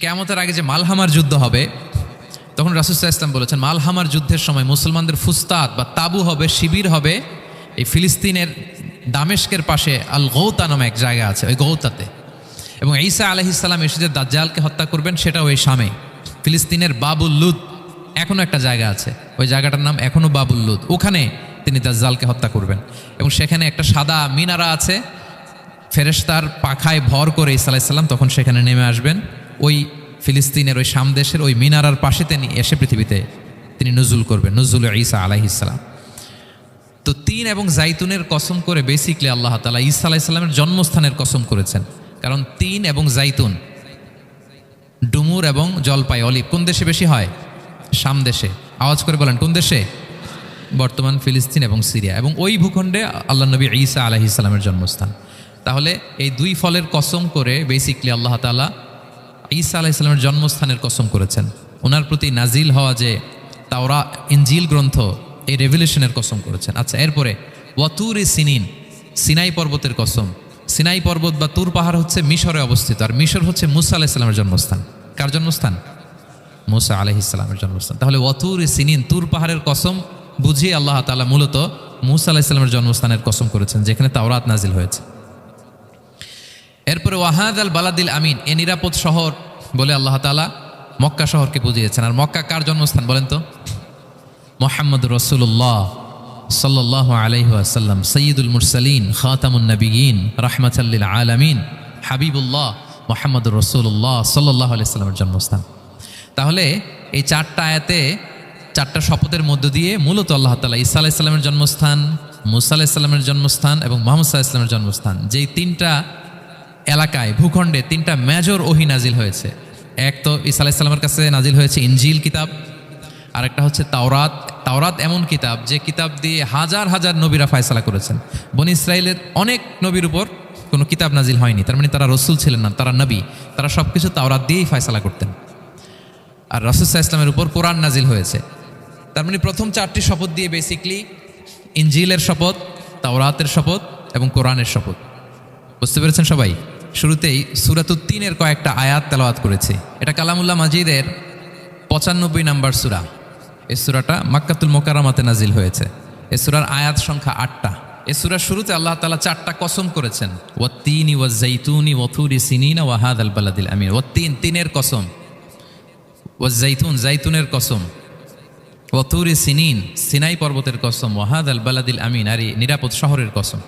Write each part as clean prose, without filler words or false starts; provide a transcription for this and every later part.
কিয়ামতের আগে যে মালহামার যুদ্ধ হবে তখন রাসূল সাল্লাল্লাহু আলাইহি ওয়াসাল্লাম বলেছেন মালহামার যুদ্ধের সময় মুসলমানদের ফুস্তাত বা তাবু হবে, শিবির হবে এই ফিলিস্তিনের দামেস্কের পাশে আল গৌতা নামে এক জায়গা আছে, ওই গৌতাতে। এবং ঈসা আলাইহিস সালাম এসে যে দাজ্জালকে হত্যা করবেন সেটাও ওই শামে। ফিলিস্তিনের বাবুল লুদ এখনও একটা জায়গা আছে, ওই জায়গাটার নাম এখনও বাবুল লুদ, ওখানে তিনি দাজ্জালকে হত্যা করবেন। এবং সেখানে একটা সাদা মিনারা আছে, ফেরেশতার পাখায় ভর করে ঈসা আলাইহিস সালাম তখন সেখানে নেমে আসবেন। ওই ফিলিস্তিনের ওই শাম দেশের ওই মিনারার পাশে তিনি এসে পৃথিবীতে তিনি নজুল করবেন, নজুল ঈসা আলাইহিস সালাম। তো তিন এবং জাইতুনের কসম করে বেসিকলি আল্লাহ তাআলা ঈসা আলাইহিস সালামের জন্মস্থানের কসম করেছেন। কারণ তিন এবং জাইতুন, ডুমুর এবং জলপাই, অলিভ কোন দেশে বেশি হয়? শাম দেশে। আওয়াজ করে বলেন কোন দেশে? বর্তমান ফিলিস্তিন এবং সিরিয়া। এবং ওই ভূখণ্ডে আল্লাহ নবী ঈসা আলাইহিস সালামের জন্মস্থান। তাহলে এই দুই ফলের কসম করে বেসিকলি আল্লাহ তাআলা ঈসা আলাইহিস সালামের জন্মস্থানের কসম করেছেন। ওনার প্রতি নাজিল হওয়া যে তাওরাত ইনজিল গ্রন্থ, এই রেভেলেশনের কসম করেছেন। আচ্ছা, এরপরে ওয়াতুর সিনিন, সিনাই পর্বতের কসম। সিনাই পর্বত বা তুর পাহাড় হচ্ছে মিশরে অবস্থিত, আর মিশর হচ্ছে মুসা আলাইহিস সালামের জন্মস্থান। কার জন্মস্থান? মুসা আলাইহিস সালামের জন্মস্থান। তাহলে ওয়াতুর সিনিন, তুর পাহাড়ের কসম বুঝিয়ে আল্লাহ তাআলা মূলত মুসা আলাইহিস সালামের জন্মস্থানের কসম করেছেন, যেখানে তাওরাত নাজিল হয়েছে। এরপরে ওয়াহাদ আল বালাদিল আমিন, এ নিরাপদ শহর বলে আল্লাহ তাআলা মক্কা শহরকে বুঝিয়েছেন। আর মক্কা কার জন্মস্থান বলেন তো? মুহাম্মদ রাসূলুল্লাহ সাল্লাল্লাহু আলাইহি ওয়াসাল্লাম, সাইয়্যিদুল মুরসালিন, খাতামুন নবিয়্যিন, রাহমাতাল লিল আলামিন, হাবিবুল্লাহ মুহাম্মদুর রাসূলুল্লাহ সাল্লাল্লাহু আলাইহি ওয়াসাল্লামের জন্মস্থান। তাহলে এই চারটা আয়াতে, চারটা শপথের মধ্য দিয়ে মূলত আল্লাহ তাআলা ঈসা আলাইহিস সালামের জন্মস্থান, মুসা আলাইহিস সালামের জন্মস্থান এবং মুহাম্মদ সাল্লাল্লাহু আলাইহি ওয়াসাল্লামের জন্মস্থান, যেই তিনটা এলাকায়, ভূখণ্ডে তিনটা মেজর ওহী নাজিল হয়েছে। এক তো ঈসা আলাইহিস সালামের কাছে নাজিল হয়েছে ইনজিল কিতাব, আরেকটা হচ্ছে তাওরাত। তাওরাত এমন কিতাব যে কিতাব দিয়ে হাজার হাজার নবীরা ফয়সালা করেছেন। বনি ইসরাইলের অনেক নবীর উপর কোনো কিতাব নাজিল হয়নি, তার মানে তারা রসুল ছিলেন না, তারা নবী, তারা সব কিছু তাওরাত দিয়েই ফয়সালা করতেন। আর রাসূল সাল্লাল্লাহু আলাইহি ওয়াসাল্লামের উপর কোরআন নাজিল হয়েছে। তার মানে প্রথম চারটি শপথ দিয়ে বেসিকলি ইনজিলের শপথ, তাওরাতের শপথ এবং কোরআনের শপথ। বুঝতে পেরেছেন সবাই? শুরুতেই সূরাতুত তিনের কয়েকটা আয়াত তেলাওয়াত করেছি। এটা কালামুল্লাহ মাজিদের 95 নম্বর সূরা। এই সূরাটা মক্কাতুল মুকাররমাতে নাজিল হয়েছে। এই সূরার আয়াত সংখ্যা 8টা। এই সূরার শুরুতে আল্লাহ তাআলা 4টা কসম করেছেন, ওয়াত-তিনি ওয়াজ-জাইতুনি ওয়া-তুরি সিনিনা ওয়া হাযাল বালাদিল আমিন। ওয়াত-তিন, তিনের কসম, ওয়াজ-জাইতুন, জাইতুনের কসম, ওয়া-তুরি সিনিন, সিনাই পর্বতের কসম, ওয়া হাযাল বালাদিল আমিন, আর এই নিরাপদ শহরের কসম।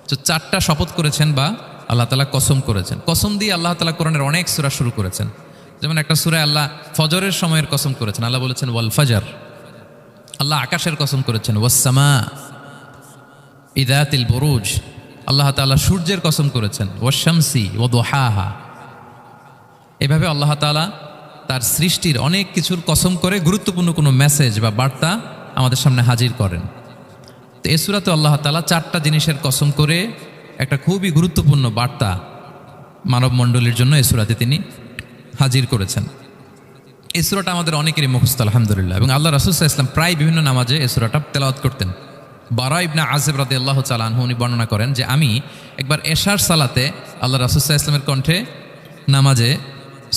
তো 4টা শপথ করেছেন বা আল্লাহ তাআলা কসম করেছেন। কসম দিয়ে আল্লাহ তাআলা কোরআনের অনেক সূরা শুরু করেছেন। যেমন একটা সূরায় আল্লাহ ফজরের সময়ের কসম করেছেন, আল্লাহ বলেছেন ওয়াল ফাজর। আল্লাহ আকাশের কসম করেছেন ওয়াস সামা ইযাতিল বুরুজ। আল্লাহ তাআলা সূর্যের কসম করেছেন ওয়াশ শামসি ওয়া দুহাহা। এভাবে আল্লাহ তাআলা তার সৃষ্টির অনেক কিছুর কসম করে গুরুত্বপূর্ণ কোনো মেসেজ বা বার্তা আমাদের সামনে হাজির করেন। তো এই সূরাতে আল্লাহ তাআলা 4টা জিনিসের কসম করে একটা খুবই গুরুত্বপূর্ণ বার্তা মানব মণ্ডলীর জন্য এই সূরাতে তিনি হাজির করেছেন। এই সূরাটা আমাদের অনেকেরই মুখস্থ আলহামদুলিল্লাহ, এবং আল্লাহ রাসূল সাল্লাল্লাহু আলাইহি ওয়াসাল্লাম প্রায় বিভিন্ন নামাজে এই সূরাটা তেলাওয়াত করতেন। বারা ইবনে আযিব রাদিয়াল্লাহু তাআলা আনহু উনি বর্ণনা করেন যে আমি একবার এশার সালাতে আল্লাহ রাসূল সাল্লাল্লাহু আলাইহি ওয়াসাল্লামের কণ্ঠে নামাজে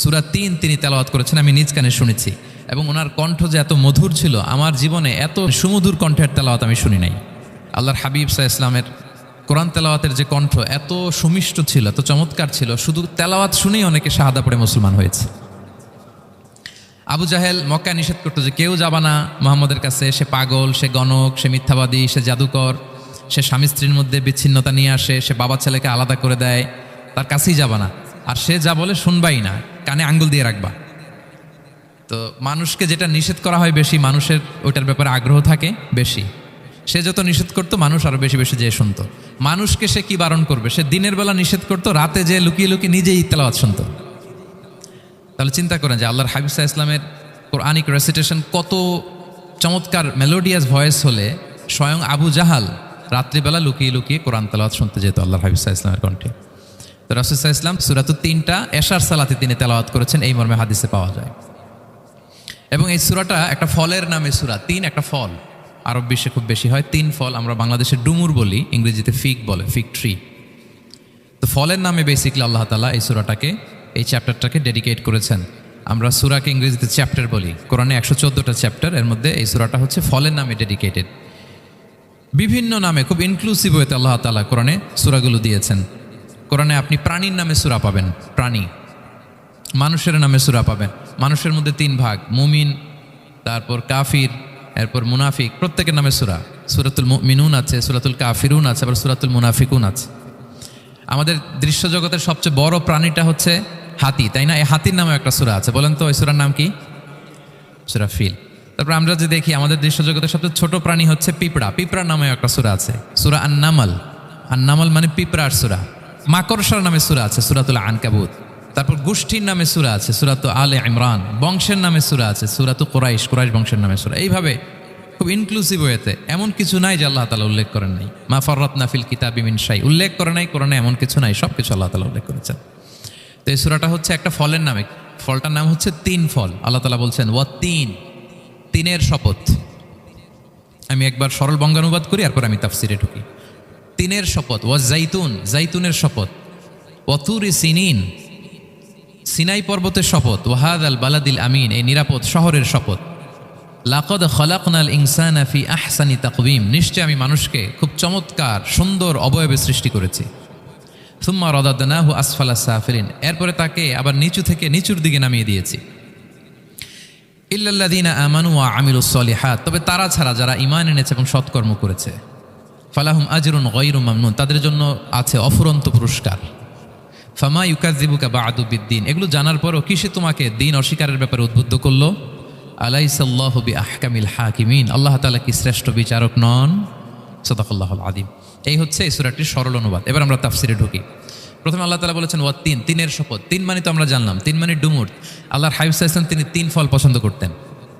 সূরা 3 তিনি তেলাওয়াত করেছেন, আমি নিজ কানে শুনেছি। এবং ওনার কণ্ঠ যে এত মধুর ছিল, আমার জীবনে এত সুমধুর কণ্ঠের তেলাওয়াত আমি শুনি নাই। আল্লাহর হাবিব সাল্লাল্লাহু আলাইহি ওয়াসাল্লামের কোরআন তেলাওয়াতের যে কণ্ঠ এত সুমিষ্ট ছিল, এত চমৎকার ছিল, শুধু তেলাওয়াত শুনেই অনেকে শাহাদা পড়ে মুসলমান হয়েছে। আবু জাহেল মক্কায় নিষেধ করতো যে কেউ যাবা না মুহাম্মদের কাছে, সে পাগল, সে গণক, সে মিথ্যাবাদী, সে জাদুকর, সে স্বামী স্ত্রীর মধ্যে বিচ্ছিন্নতা নিয়ে আসে, সে বাবা ছেলেকে আলাদা করে দেয়, তার কাছেই যাবা না। আর সে যা বলে শুনবাই না, কানে আঙ্গুল দিয়ে রাখবা। তো মানুষকে যেটা নিষেধ করা হয় বেশি, মানুষের ওইটার ব্যাপারে আগ্রহ থাকে বেশি। সে যত নিষেধ করতো মানুষ আরো বেশি বেশি যেয়ে শুনতো। মানুষকে সে কি বারণ করবে? সে দিনের বেলা নিষেধ করতো, রাতে যে লুকিয়ে লুকিয়ে নিজেই তেলাওয়াত শুনতো। তাহলে চিন্তা করেন যে আল্লাহর হাবিব সাল্লাল্লাহু আলাইহি ওয়াসাল্লামের কোরআনিক রেসিটেশন কত চমৎকার মেলোডিয়াস ভয়েস হলে স্বয়ং আবু জাহাল রাত্রিবেলা লুকিয়ে লুকিয়ে কোরআন তেলাওয়াত শুনতে যেত আল্লাহর হাবিব সাল্লাল্লাহু আলাইহি ওয়াসাল্লামের কণ্ঠে। তো রাসূল সাল্লাল্লাহু আলাইহি ওয়াসাল্লাম সূরাতুত 3টা এশার সালাতে তিনি তেলাওয়াত করেছেন, এই মর্মে হাদিসে পাওয়া যায়। এবং এই সূরাটা একটা ফলের নামে সূরা। 3 একটা ফল, আরব বিশ্বে খুব বেশি হয় 3 ফল। আমরা বাংলাদেশে ডুমুর বলি, ইংরেজিতে ফিগ বলে, ফিগ ট্রি। তো ফলের নামে বেসিকলি আল্লাহ তাআলা এই সূরাটাকে এই চ্যাপ্টারটাকে ডেডিকেট করেছেন। আমরা সূরাকে ইংরেজিতে চ্যাপ্টার বলি, কোরআনে 114টা চ্যাপ্টার, এর মধ্যে এই সূরাটা হচ্ছে ফলের নামে ডেডিকেটেড। বিভিন্ন নামে খুব ইনক্লুসিভ হয়েতে আল্লাহ তাআলা কোরআনে সূরাগুলো দিয়েছেন। কোরআনে আপনি প্রাণীর নামে সূরা পাবেন, প্রাণী। মানুষের নামে সূরা পাবেন। মানুষের মধ্যে 3 ভাগ, মুমিন, তারপর কাফির, এরপর মুনাফিক, প্রত্যেকের নামে সূরা। সূরাতুল মুমিনুন আছে, সূরাতুল কাফিরুন আছে, আবার সূরাতুল মুনাফিকুন আছে। আমাদের দৃশ্য জগতের সবচেয়ে বড় প্রাণীটা হচ্ছে হাতি, তাই না? এই হাতির নামে একটা সূরা আছে, বলেন তো ওই সূরার নাম কি? সূরা ফিল। তারপর আমরা যে দেখি আমাদের দৃশ্য জগতের সবচেয়ে ছোট প্রাণী হচ্ছে পিঁপড়া, পিঁপড়ার নামে একটা সূরা আছে, সূরা আন-নামল। আন-নামল মানে পিঁপড়ার সূরা। মাকড়সার নামে সূরা আছে, সূরাতুল আনকাবুত। তারপর গোষ্ঠীর নামে সূরা আছে, সূরাতুল আলে ইমরান। বংশের নামে সূরা আছে, সূরাতুল কুরাইশ, কুরাইশ বংশের নামে সূরা। এইভাবে খুব ইনক্লুসিভ হয়েতে এমন কিছু নাই যে আল্লাহ তাআলা উল্লেখ করেন নাই। মা ফাররাতনা ফিল কিতাবি মিন শাই, উল্লেখ করে নাই কোরআনে এমন কিছু নাই, সব কিছু আল্লাহ তাআলা উল্লেখ করেছেন। তো এই সূরাটা হচ্ছে একটা ফলের নামে, ফলটার নাম হচ্ছে 3 ফল। আল্লাহ তাআলা বলছেন ওয়াত-তিন, তিনের শপথ। আমি একবার সরল বঙ্গানুবাদ করি, এরপর আমি তাফসিরে ঢুকি। তিনের শপথ, ওয়াজ-জাইতুন, জাইতুনের শপথ। ওয়াতুরি সিনিন, সিনাই পর্বতের শপথ। ওয়াহাদাল বালাদিল আমিন, এই নিরাপদ শহরের শপথ। লাকাদ খালাকনাল ইনসানা ফি আহসানি তাকওয়িম, নিশ্চয় আমি মানুষকে খুব চমৎকার সুন্দর অবয়বে সৃষ্টি করেছি। সুম্মা রাদাদনাহু আসফালা সাফিলিন, এরপরে তাকে আবার নিচু থেকে নিচুর দিকে নামিয়ে দিয়েছি। ইল্লাল্লাযীনা আমানু ওয়া আমিলুস সলিহাত, তবে তারা ছাড়া যারা ঈমান এনেছে এবং সৎকর্ম করেছে। ফালাহুম আজরুন গায়রু মামনুন, তাদের জন্য আছে অফুরন্ত পুরস্কার। ফামা ইউকাযযিবুকা বা'দু বিদ্দিন, এগুলো জানার পরও কিসে তোমাকে দিন অস্বীকারের ব্যাপারে উদ্বুদ্ধ করলো? আলাইসাল্লাহু বিআহকামিল হাকিমিন, আল্লাহ তাআলা কি শ্রেষ্ঠ বিচারক নন? সাদাকাল্লাহুল আযীম। এই হচ্ছে এই সূরাটির সরল অনুবাদ। এবার আমরা তাফসিরে ঢুকি। প্রথমে আল্লাহ তাআলা বলেছেন ওয়াত-তিন, তিনের শপথ। 3 মানে তো আমরা জানলাম, 3 মানে ডুমুর। আল্লাহর হাবিব সাল্লাল্লাহু আলাইহি ওয়াসাল্লাম তিনি 3 ফল পছন্দ করতেন,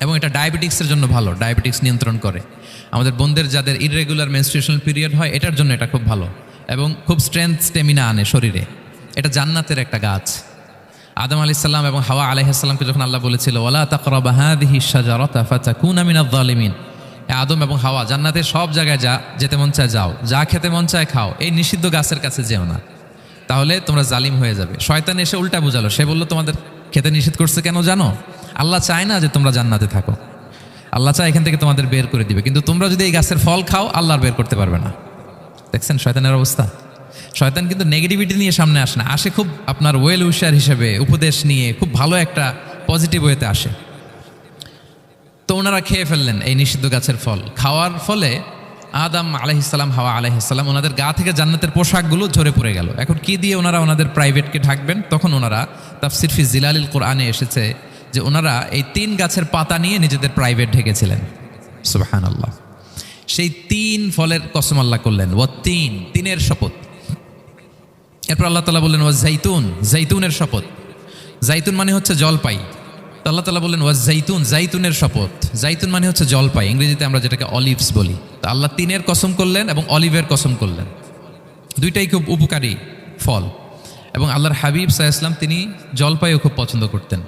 এবং এটা ডায়াবেটিক্সের জন্য ভালো, ডায়াবেটিক্স নিয়ন্ত্রণ করে। আমাদের বোনদের যাদের ইররেগুলার মেনস্ট্রুয়েশনাল পিরিয়ড হয়, এটার জন্য এটা খুব ভালো, এবং খুব স্ট্রেংথ স্টেমিনা আনে শরীরে। এটা জান্নাতের একটা গাছ। আদম আলাইহিস সালাম এবং হাওয়া আলাইহিস সালামকে যখন আল্লাহ বলেছিল ওয়ালা তাকরাবা হাযিহিশ শাজারাতা ফাতাকুনা মিনায যালিমিন, আদম এবং হাওয়া জান্নাতের সব জায়গায় যেতে মন চায় যাও, যা খেতে মন চায় খাও, এই নিষিদ্ধ গাছের কাছে যেও না, তাহলে তোমরা জালিম হয়ে যাবে। শয়তান এসে উল্টা বুঝালো, সে বলল তোমাদের খেতে নিষেধ করছে কেন জানো? আল্লাহ চায় না যে তোমরা জান্নাতে থাকো, আল্লাহ চায় এখান থেকে তোমাদের বের করে দিবে, কিন্তু তোমরা যদি এই গাছের ফল খাও আল্লাহ বের করতে পারবে না। দেখছেন শয়তানের অবস্থা? শয়তান কিন্তু নেগেটিভিটি নিয়ে সামনে আসে না, আসে খুব আপনার ওয়েল উইশার হিসেবে, উপদেশ নিয়ে, খুব ভালো একটা পজিটিভ ওয়েতে আসে। তো ওনারা খেয়ে ফেললেন এই নিষিদ্ধ গাছের ফল। খাওয়ার ফলে আদম আলাইহিস সালাম, হাওয়া আলাইহিস সালাম, ওনাদের গা থেকে জান্নাতের পোশাকগুলো ঝরে পড়ে গেল। এখন কি দিয়ে ওনারা ওনাদের প্রাইভেটকে ঢাকবেন? তখন ওনারা তাফসির ফি জিলালিল কোরআনে এসেছে যে ওনারা এই 3 গাছের পাতা নিয়ে নিজেদের প্রাইভেট ঢেকেছিলেন। সুবহানাল্লাহ। সেই 3 ফলের কসম আল্লাহ করলেন, ওয়াত-তিন, তিনের শপথ। এরপর আল্লাহ তাআলা বললেন ওয়াজ-জাইতুন, জাইতুনের শপথ। জাইতুন মানে হচ্ছে জলপাই। তো আল্লাহ তাআলা বললেন ওয়াজ-জাইতুন, জাইতুনের শপথ। জাইতুন মানে হচ্ছে জলপাই, ইংরেজিতে আমরা যেটাকে অলিভস বলি। তো আল্লাহ 3-এর কসম করলেন এবং অলিভের কসম করলেন। দুইটাই খুব উপকারী ফল, এবং আল্লাহর হাবিব সাল্লাল্লাহু আলাইহি ওয়াসাল্লাম তিনি জলপাইও খুব পছন্দ করতেন।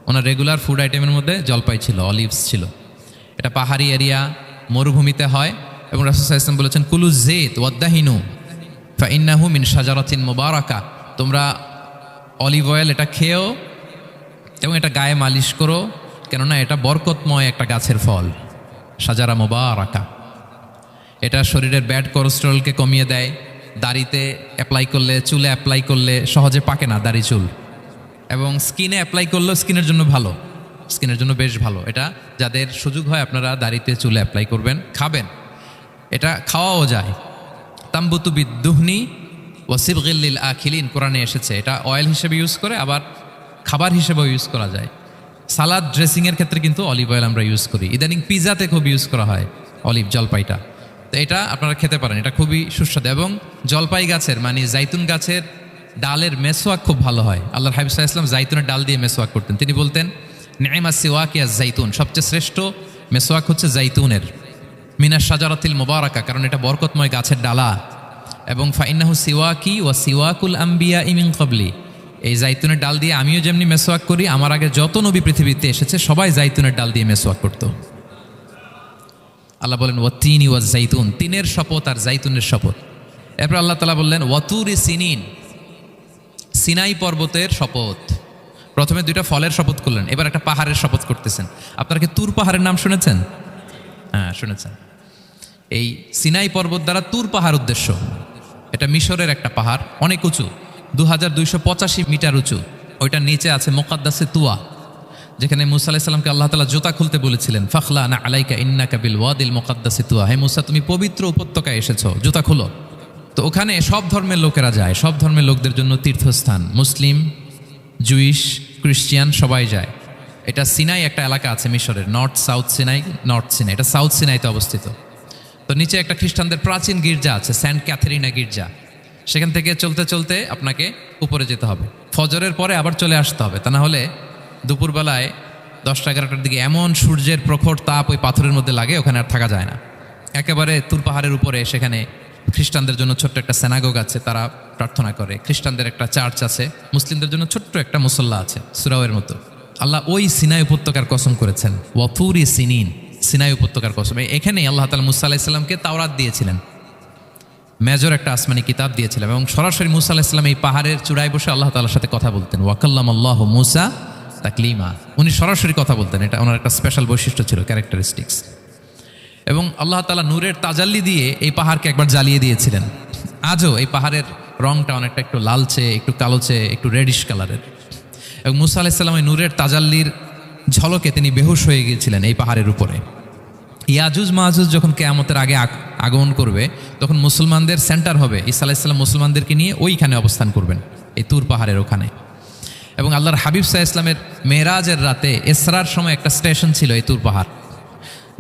ওনার রেগুলার ফুড আইটেমের মধ্যে জলপাই ছিল, অলিভস ছিল। এটা পাহাড়ি এরিয়া, মরুভূমিতে হয়, এবং রাসূল সাল্লাল্লাহু আলাইহি ওয়াসাল্লাম বলেছেন কুলু যাইত ওয়াদ-দাহিনু ফাইন্নাহু মিন শাজারাতিন মুবারাকা, তোমরা অলিভ অয়েল এটা খেয়েও এবং এটা গায়ে মালিশ করো, কেননা এটা বরকতময় একটা গাছের ফল, শাজারা মুবারাকা। এটা শরীরের ব্যাড কোলেস্টেরলকে কমিয়ে দেয়। দাড়িতে অ্যাপ্লাই করলে, চুলে অ্যাপ্লাই করলে সহজে পাকে না দাড়ি চুল, এবং স্কিনে অ্যাপ্লাই করলেও স্কিনের জন্য ভালো, স্কিনের জন্য বেশ ভালো। এটা যাদের সুযোগ হয় আপনারা দাড়িতে চুলে অ্যাপ্লাই করবেন, খাবেন। এটা খাওয়াও যায়। তাম্বুতু বিদ্দুহনি ওয়াসিবগিল লিল আখিলিন, কোরআনে এসেছে। এটা অয়েল হিসেবে ইউজ করে, আবার খাবার হিসেবেও ইউজ করা যায়। সালাদ ড্রেসিংয়ের ক্ষেত্রে কিন্তু অলিভ অয়েল আমরা ইউজ করি। ইদানিং পিজাতে খুব ইউজ করা হয় অলিভ, জলপাইটা। তো এটা আপনারা খেতে পারেন, এটা খুবই সুস্বাদু। এবং জলপাই গাছের মানে জাইতুন গাছের ডালের মেসওয়াক খুব ভালো হয়। আল্লাহর হাবিব সাল্লাল্লাহু আলাইহি ওয়াসাল্লাম জাইতুনের ডাল দিয়ে মেসওয়াক করতেন। তিনি বলতেন নি'মাস সিওয়াকিয়াজ জাইতুন, সবচেয়ে শ্রেষ্ঠ মেসওয়াক হচ্ছে জাইতুনের। মিনাশ শাজারাতিল মুবারাকা, কারণ এটা বরকতময় গাছের ডালা। এবং ফাইন্নাহু সিওয়াকি ওয়া সিওয়াকুল আম্বিয়া মিন ক্বাবলি, এই জাইতুনের ডাল দিয়ে আমিও যেমনি মেসওয়াক করি, আমার আগে যত নবী পৃথিবীতে এসেছে সবাই জাইতুনের ডাল দিয়ে মেসওয়াক করতো। আল্লাহ বলেন ওয়াত-তিনি ওয়াজ-জাইতুন, তিনের শপথ আর জাইতুনের শপথ। এরপর আল্লাহ তাআলা বললেন ওয়াতুরি সিনিন, সিনাই পর্বতের শপথ। প্রথমে দুইটা ফলের শপথ করলেন, এবার একটা পাহাড়ের শপথ করতেছেন। আপনারা কি তুর পাহাড়ের নাম শুনেছেন? হ্যাঁ, শুনেছেন। এই সিনাই পর্বত দ্বারা তুর পাহাড় উদ্দেশ্য। এটা মিশরের একটা পাহাড়, অনেক উঁচু, 2285 মিটার উঁচু। ওইটার নিচে আছে মুকাদ্দাসে তুয়া, যেখানে মুসা আলাইহিস সালামকে আল্লাহ তাআলা জুতা খুলতে বলেছিলেন, ফাখলা না আলাইকা ইন্নাকা বিল ওয়াদিল মুকাদ্দাসি তুয়া। হে মুসা, তুমি পবিত্র উপত্যকায় এসেছো, জুতা খুলো। তো ওখানে সব ধর্মের লোকেরা যায়, সব ধর্মের লোকদের জন্য তীর্থস্থান। মুসলিম, জুইশ, খ্রিস্টিয়ান সবাই যায়। এটা সিনাই একটা এলাকা আছে মিশরের, north south Sinai, north Sinai, এটা সাউথ সিনাইতে অবস্থিত। তো নিচে একটা খ্রিস্টানদের প্রাচীন গির্জা আছে, সেন্ট ক্যাথরিনা গির্জা। সেখান থেকে চলতে চলতে আপনাকে উপরে যেতে হবে, ফজরের পরে আবার চলে আসতে হবে, তা না হলে দুপুরবেলায় 10টা-11টার দিকে এমন সূর্যের প্রখর তাপ ওই পাথরের মধ্যে লাগে, ওখানে আর থাকা যায় না। একেবারে তুর পাহাড়ের উপরে সেখানে খ্রিস্টানদের জন্য ছোট্ট একটা সেনাগোগ আছে, তারা প্রার্থনা করে। খ্রিস্টানদের একটা চার্চ আছে, মুসলিমদের জন্য ছোট্ট একটা মুসল্লা আছে, সুরাওয়ের মতো। আল্লাহ ওই সিনাই উপত্যকার কসম করেছেন, ওয়াতুরি সিনিন, সিনাই উপত্যকার কসম। এখানেই আল্লাহ তাআলা মুসা আলাইহিস সালামকে তাওরাত দিয়েছিলেন, মেজর একটা আসমানি কিতাব দিয়েছিলেন, এবং সরাসরি মুসা আলাইহিস সালাম এই পাহাড়ের চূড়ায় বসে আল্লাহ তাআলার সাথে কথা বলতেন। ওয়াকাল্লামাল্লাহু মুসা তাকলিমা, উনি সরাসরি কথা বলতেন, এটা ওনার একটা স্পেশাল বৈশিষ্ট্য ছিল, ক্যারেক্টারিস্টিক্স। এবং আল্লাহ তাআলা নূরের তাজাল্লি দিয়ে এই পাহাড়কে একবার জ্বালিয়ে দিয়েছিলেন। আজও এই পাহাড়ের রংটা অনেকটা একটু লালচে, একটু কালোচে, একটু রেডিশ কালারের। এবং মুসা আলাইহিস সালাম এই নূরের তাজাল্লির ঝলকে তিনি বেহুশ হয়ে গিয়েছিলেন এই পাহাড়ের উপরে। ইয়াজুজ মাহাজুজ যখন কিয়ামতের আগে আগমন করবে, তখন মুসলমানদের সেন্টার হবে। ঈসা আলাইহিস সালাম মুসলমানদেরকে নিয়ে ওইখানে অবস্থান করবেন, এই তুর পাহাড়ের ওখানে। এবং আল্লাহর হাবিব সাল্লাল্লাহু আলাইহি ওয়াসাল্লামের মেরাজের রাতে ইসরার সময় একটা স্টেশন ছিল এই তুর পাহাড়।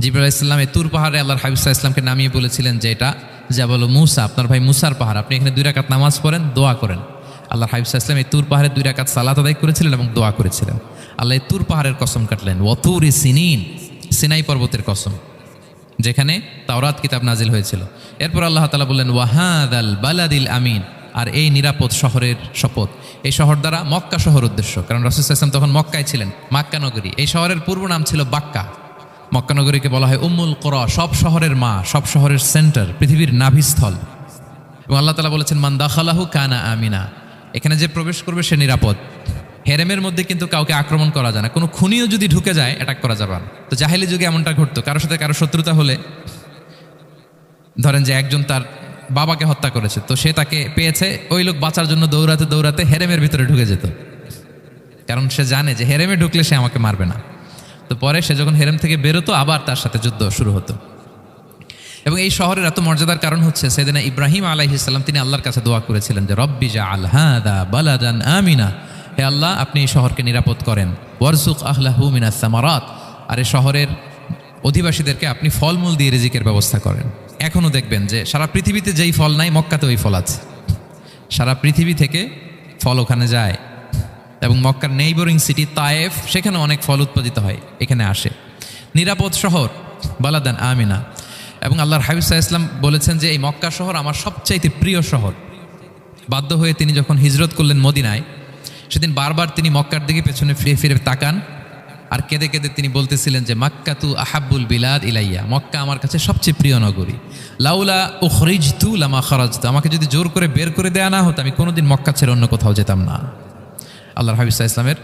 জিবরাইল আলাইহিস সালাম এই তুর পাহাড়ে আল্লাহর হাবিব সাল্লাল্লাহু আলাইহি ওয়াসাল্লামকে নামিয়ে বলেছিলেন যে এটা জাবাল মুসা, আপনার ভাই মুসার পাহাড়, আপনি এখানে 2 রাকাত নামাজ পড়েন, দোয়া করেন। আল্লাহর হাবিব সাল্লাল্লাহু আলাইহি ওয়াসাল্লাম এই তুর পাহাড়ে 2 রাকাত সালাত আদায় করেছিলেন এবং দোয়া করেছিলেন। আল্লাহ এই তুর পাহাড়ের কসম কাটলেন, ওয়াতুরি সিনিন, সিনাই পর্বতের কসম, যেখানে তাওরাত কিতাব নাজিল হয়েছিল। এরপর আল্লাহ তাআলা বললেন, ওয়াহাদাল বালাদিল আমিন, আর এই নিরাপদ শহরের শপথ। এই শহর দ্বারা মক্কা শহর উদ্দেশ্য, কারণ রাসূল সাল্লাল্লাহু আলাইহি ওয়াসাল্লাম তখন মক্কায় ছিলেন, মক্কা নগরী। এই শহরের পূর্ব নাম ছিল বাক্কা। মক্কা নগরীকে বলা হয় উম্মুল কুরা, সব শহরের মা, সব শহরের সেন্টার, পৃথিবীর নাভিস্থল। এবং আল্লাহ তাআলা বলেছেন, মান দাখালাহু কানা আমিনা, এখানে যে প্রবেশ করবে সে নিরাপদ। হেরেমের মধ্যে কিন্তু কাউকে আক্রমণ করা যায় না, কোনো খুনিও যদি ঢুকে যায় অ্যাটাক করা যাবে না। তো জাহেলি যুগে এমনটা ঘটতো, কারোর সাথে কারো শত্রুতা হলে, ধরেন যে একজন তার বাবাকে হত্যা করেছে, তো সে তাকে পেয়েছে, ওই লোক বাঁচার জন্য দৌড়াতে দৌড়াতে হেরেমের ভিতরে ঢুকে যেত, কারণ সে জানে যে হেরেমে ঢুকলে সে আমাকে মারবে না। তো পরে সে যখন হেরেম থেকে বেরোতো, আবার তার সাথে যুদ্ধ শুরু হতো। এবং এই শহরের এত মর্যাদার কারণ হচ্ছে, সাইয়েদনা ইব্রাহিম আলাইহিস সালাম তিনি আল্লাহর কাছে দোয়া করেছিলেন যে রব্বি জাআল হাদা বালাদান আমিনা, হে আল্লাহ আপনি এই শহরকে নিরাপদ করেন, ওয়ারজুক আহলাহু মিনাস সামারাত, আর এই শহরের অধিবাসীদেরকে আপনি ফলমূল দিয়ে রিজিকের ব্যবস্থা করেন। এখনও দেখবেন যে সারা পৃথিবীতে যেই ফল নাই, মক্কাতে ওই ফল আছে। সারা পৃথিবী থেকে ফল ওখানে যায়, এবং মক্কার নেইবরিং সিটি তায়েফ, সেখানে অনেক ফল উৎপাদিত হয়, এখানে আসে। নিরাপদ শহর, বালাদান আমিনা। এবং আল্লাহর হাবিব সাল্লাল্লাহু আলাইহি ওয়াসাল্লাম বলেছেন যে এই মক্কা শহর আমার সবচাইতে প্রিয় শহর। বাধ্য হয়ে তিনি যখন হিজরত করলেন মদিনায়, সেদিন বারবার তিনি মক্কার দিকে পেছনে ফিরে ফিরে তাকান, আর কেঁদে কেঁদে তিনি বলতেছিলেন যে মাক্কাতু আহাব্বুল বিলাদ ইলাইয়া, মক্কা আমার কাছে সবচেয়ে প্রিয় নগরী। লাউলা উখরিজতু লামা খারাজতু, আমাকে যদি জোর করে বের করে দেয়া না হতো, আমি কোনোদিন মক্কা ছেড়ে অন্য কোথাও যেতাম না। আল্লাহর হাবিব সাল্লাল্লাহু আলাইহি ওয়াসাল্লামের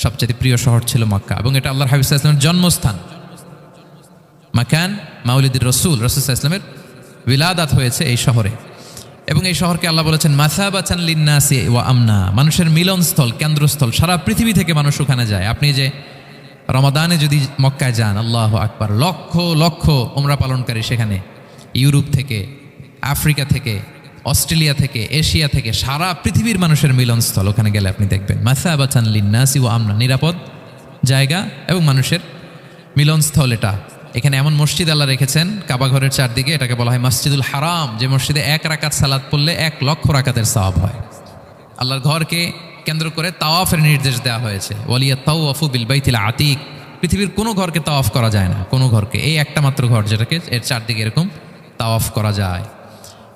সবচেয়ে প্রিয় শহর ছিল মক্কা, এবং এটা আল্লাহর হাবিব সাল্লাল্লাহু আলাইহি ওয়াসাল্লামের জন্মস্থান। মাকান মাউলিদির রাসূল, রাসূল সাল্লাল্লাহু আলাইহি ওয়াসাল্লামের বিলাদাত হয়েছে এই শহরে। এবং এই শহরকে আল্লাহ বলেছেন মাসাবাতান লিন্নাসি ওয়া আমনা, মানুষের মিলনস্থল, কেন্দ্রস্থল। সারা পৃথিবী থেকে মানুষ ওখানে যায়। আপনি যে রমাদানে যদি মক্কায় যান, আল্লাহু আকবার, লক্ষ লক্ষ উমরা পালনকারী সেখানে, ইউরোপ থেকে, আফ্রিকা থেকে, অস্ট্রেলিয়া থেকে, এশিয়া থেকে, সারা পৃথিবীর মানুষের মিলনস্থল। ওখানে গেলে আপনি দেখবেন মাসাবাতান লিন্নাসি ওয়া আমনা, নিরাপদ জায়গা এবং মানুষের মিলনস্থল। এটা এখানে এমন মসজিদ আল্লাহ রেখেছেন কাবা ঘরের চারদিকে, এটাকে বলা হয় মসজিদুল হারাম, যে মসজিদে 1 রাকাত সালাত পড়লে 1 লক্ষ রাকাতের সওয়াব হয়। আল্লাহর ঘরকে কেন্দ্র করে তাওয়াফের নির্দেশ দেওয়া হয়েছে, ওয়ালিয়া তাওয়াফু বিল বাইতিল আতিক। পৃথিবীর কোনো ঘরকে তাওয়াফ করা যায় না, কোনো ঘরকে, এই একটা মাত্র ঘর যেটাকে এর চারদিকে এরকম তাওয়াফ করা যায়।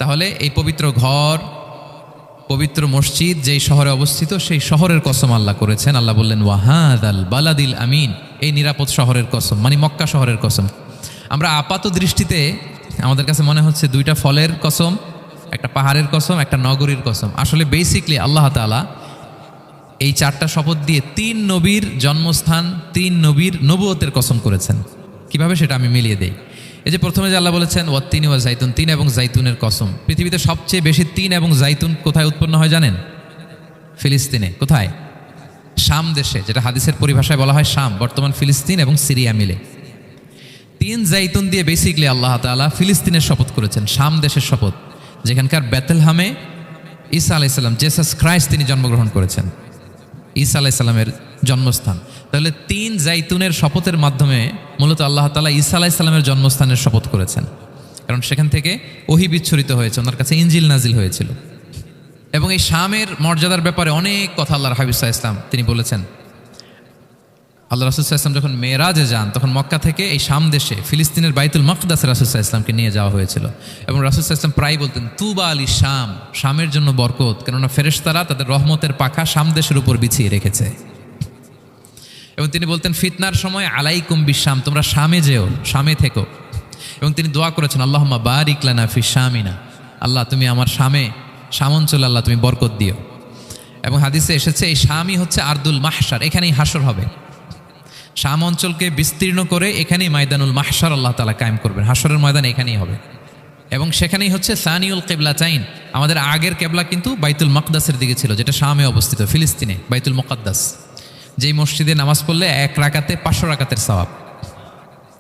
তাহলে এই পবিত্র ঘর, পবিত্র মসজিদ যেই শহরে অবস্থিত, সেই শহরের কসম আল্লাহ করেছেন। আল্লাহ বললেন ওয়াহাদাল বালাদিল আমিন, এই নিরাপদ শহরের কসম, মানে মক্কা শহরের কসম। আমরা আপাত দৃষ্টিতে আমাদের কাছে মনে হচ্ছে 2টা ফলের কসম, একটা পাহাড়ের কসম, একটা নগরীর কসম। আসলে বেসিকলি আল্লাহ তাআলা এই 4টা শপথ দিয়ে 3 নবীর জন্মস্থান, 3 নবীর নবুয়তের কসম করেছেন। কিভাবে সেটা আমি মিলিয়ে দেই। এই যে প্রথমে যে আল্লাহ বলেছেন ওয়াত্তিনি ওয়া জাইতুন, 3 এবং জাইতুনের কসম। পৃথিবীতে সবচেয়ে বেশি 3 এবং জাইতুন কোথায় উৎপন্ন হয় জানেন? ফিলিস্তিনে। কোথায়? শাম দেশে, যেটা হাদিসের পরিভাষায় বলা হয় শাম, বর্তমান ফিলিস্তিন এবং সিরিয়া মিলে। 3 জাইতুন দিয়ে বেসিকলি আল্লাহ তাআলা ফিলিস্তিনের শপথ করেছেন, শাম দেশের শপথ, যেখানকার বেথলহামে ঈসা আলাইহিস সালাম, জেসাস ক্রাইস্ট, তিনি জন্মগ্রহণ করেছেন, ঈসা আলাইহিস সালামের জন্মস্থান। তাহলে 3 জাইতুনের শপথের মাধ্যমে মূলত আল্লাহ তাআলা ঈসা আলাইহিস সালামের জন্মস্থানের শপথ করেছেন, কারণ সেখান থেকে ওহী বিচ্ছুরিত হয়েছে, ওনার কাছে ইনজিল নাজিল হয়েছিল। এবং এই শামের মর্যাদার ব্যাপারে অনেক কথা আল্লাহর হাবিব সাল্লাল্লাহু আলাইহি ওয়াসাল্লাম তিনি বলেছেন। আল্লাহ রাসূল সাল্লাল্লাহু আলাইহি ওয়াসাল্লাম যখন মেরাজে যান, তখন মক্কা থেকে এই শাম দেশে ফিলিস্তিনের বাইতুল মাকদাসে রাসূল সাল্লাল্লাহু আলাইহি ওয়াসাল্লামকে নিয়ে যাওয়া হয়েছিল। এবং রাসূল সাল্লাল্লাহু আলাইহি ওয়াসাল্লাম প্রায় বলতেন তুবা আলী শাম, শামের জন্য বরকত, কেননা ফেরেশতারা তাদের রহমতের পাখা শাম দেশের উপর বিছিয়ে রেখেছে। এবং তিনি বলতেন ফিতনার সময় আলাইকুম বিশাম, তোমরা শামে যেও, শামে থেকো। এবং তিনি দোয়া করেছেন আল্লাহুম্মা বারিক লানা ফি শামিনা, আল্লাহ তুমি আমার শাম অঞ্চলে আল্লাহ তুমি বরকত দিও। এবং হাদিসে এসেছে এই শামই হচ্ছে আরদুল মাহশার, এখানেই হাসর হবে। শাম অঞ্চলকে বিস্তীর্ণ করে এখানেই ময়দানুল মাহশার আল্লাহ তাআলা কায়েম করবেন, হাসরের ময়দান এখানেই হবে। এবং সেখানেই হচ্ছে সানিউল কিবলাতাইন, আমাদের আগের কেবলা কিন্তু বাইতুল মাকদাসের দিকে ছিল, যেটা শামে অবস্থিত, ফিলিস্তিনে বাইতুল মুকাদ্দাস, যেই মসজিদে নামাজ পড়লে 1 রাকাতে 500 রাকাতের সওয়াব।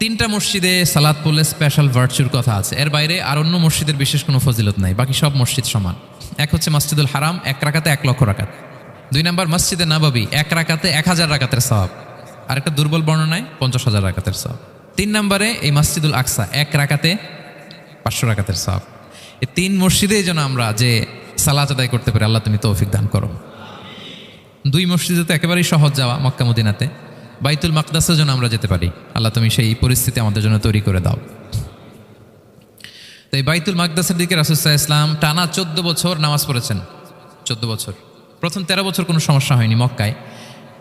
3টা মসজিদে সালাত পড়লে স্পেশাল ভার্চুর কথা আছে, এর বাইরে আর অন্য মসজিদের বিশেষ কোনো ফজিলত নাই, বাকি সব মসজিদ সমান। এক হচ্ছে মসজিদুল হারাম, 1 রাকাতে 1 লক্ষ রাকাত। 2 নম্বর মসজিদে নববী, 1 রাকাতে 1000 রাকাতের সওয়াব। আরেকটা দুর্বল বর্ণনায় 50,000 রাকাতের সওয়াব। 3 নম্বরে এই মসজিদুল আকসা, 1 রাকাতে 500 রাকাতের সওয়াব। এই 3 মসজিদেই যেন আমরা যে সালাত আদায় করতে পারি, আল্লাহ তুমি তৌফিক দান করো। 2 মসজিদে তো একেবারেই সহজ যাওয়া, মক্কা মদিনাতে। বাইতুল মাকদাসের জন্য আমরা যেতে পারি, আল্লাহ তুমি সেই পরিস্থিতি আমাদের জন্য তৈরি করে দাও। তো এই বাইতুল মাকদাসের দিকে রাসূল সাল্লাল্লাহু আলাইহি ওয়াসাল্লাম টানা 14 বছর নামাজ পড়েছেন। 14 বছর। প্রথম 13 বছর কোনো সমস্যা হয়নি মক্কায়,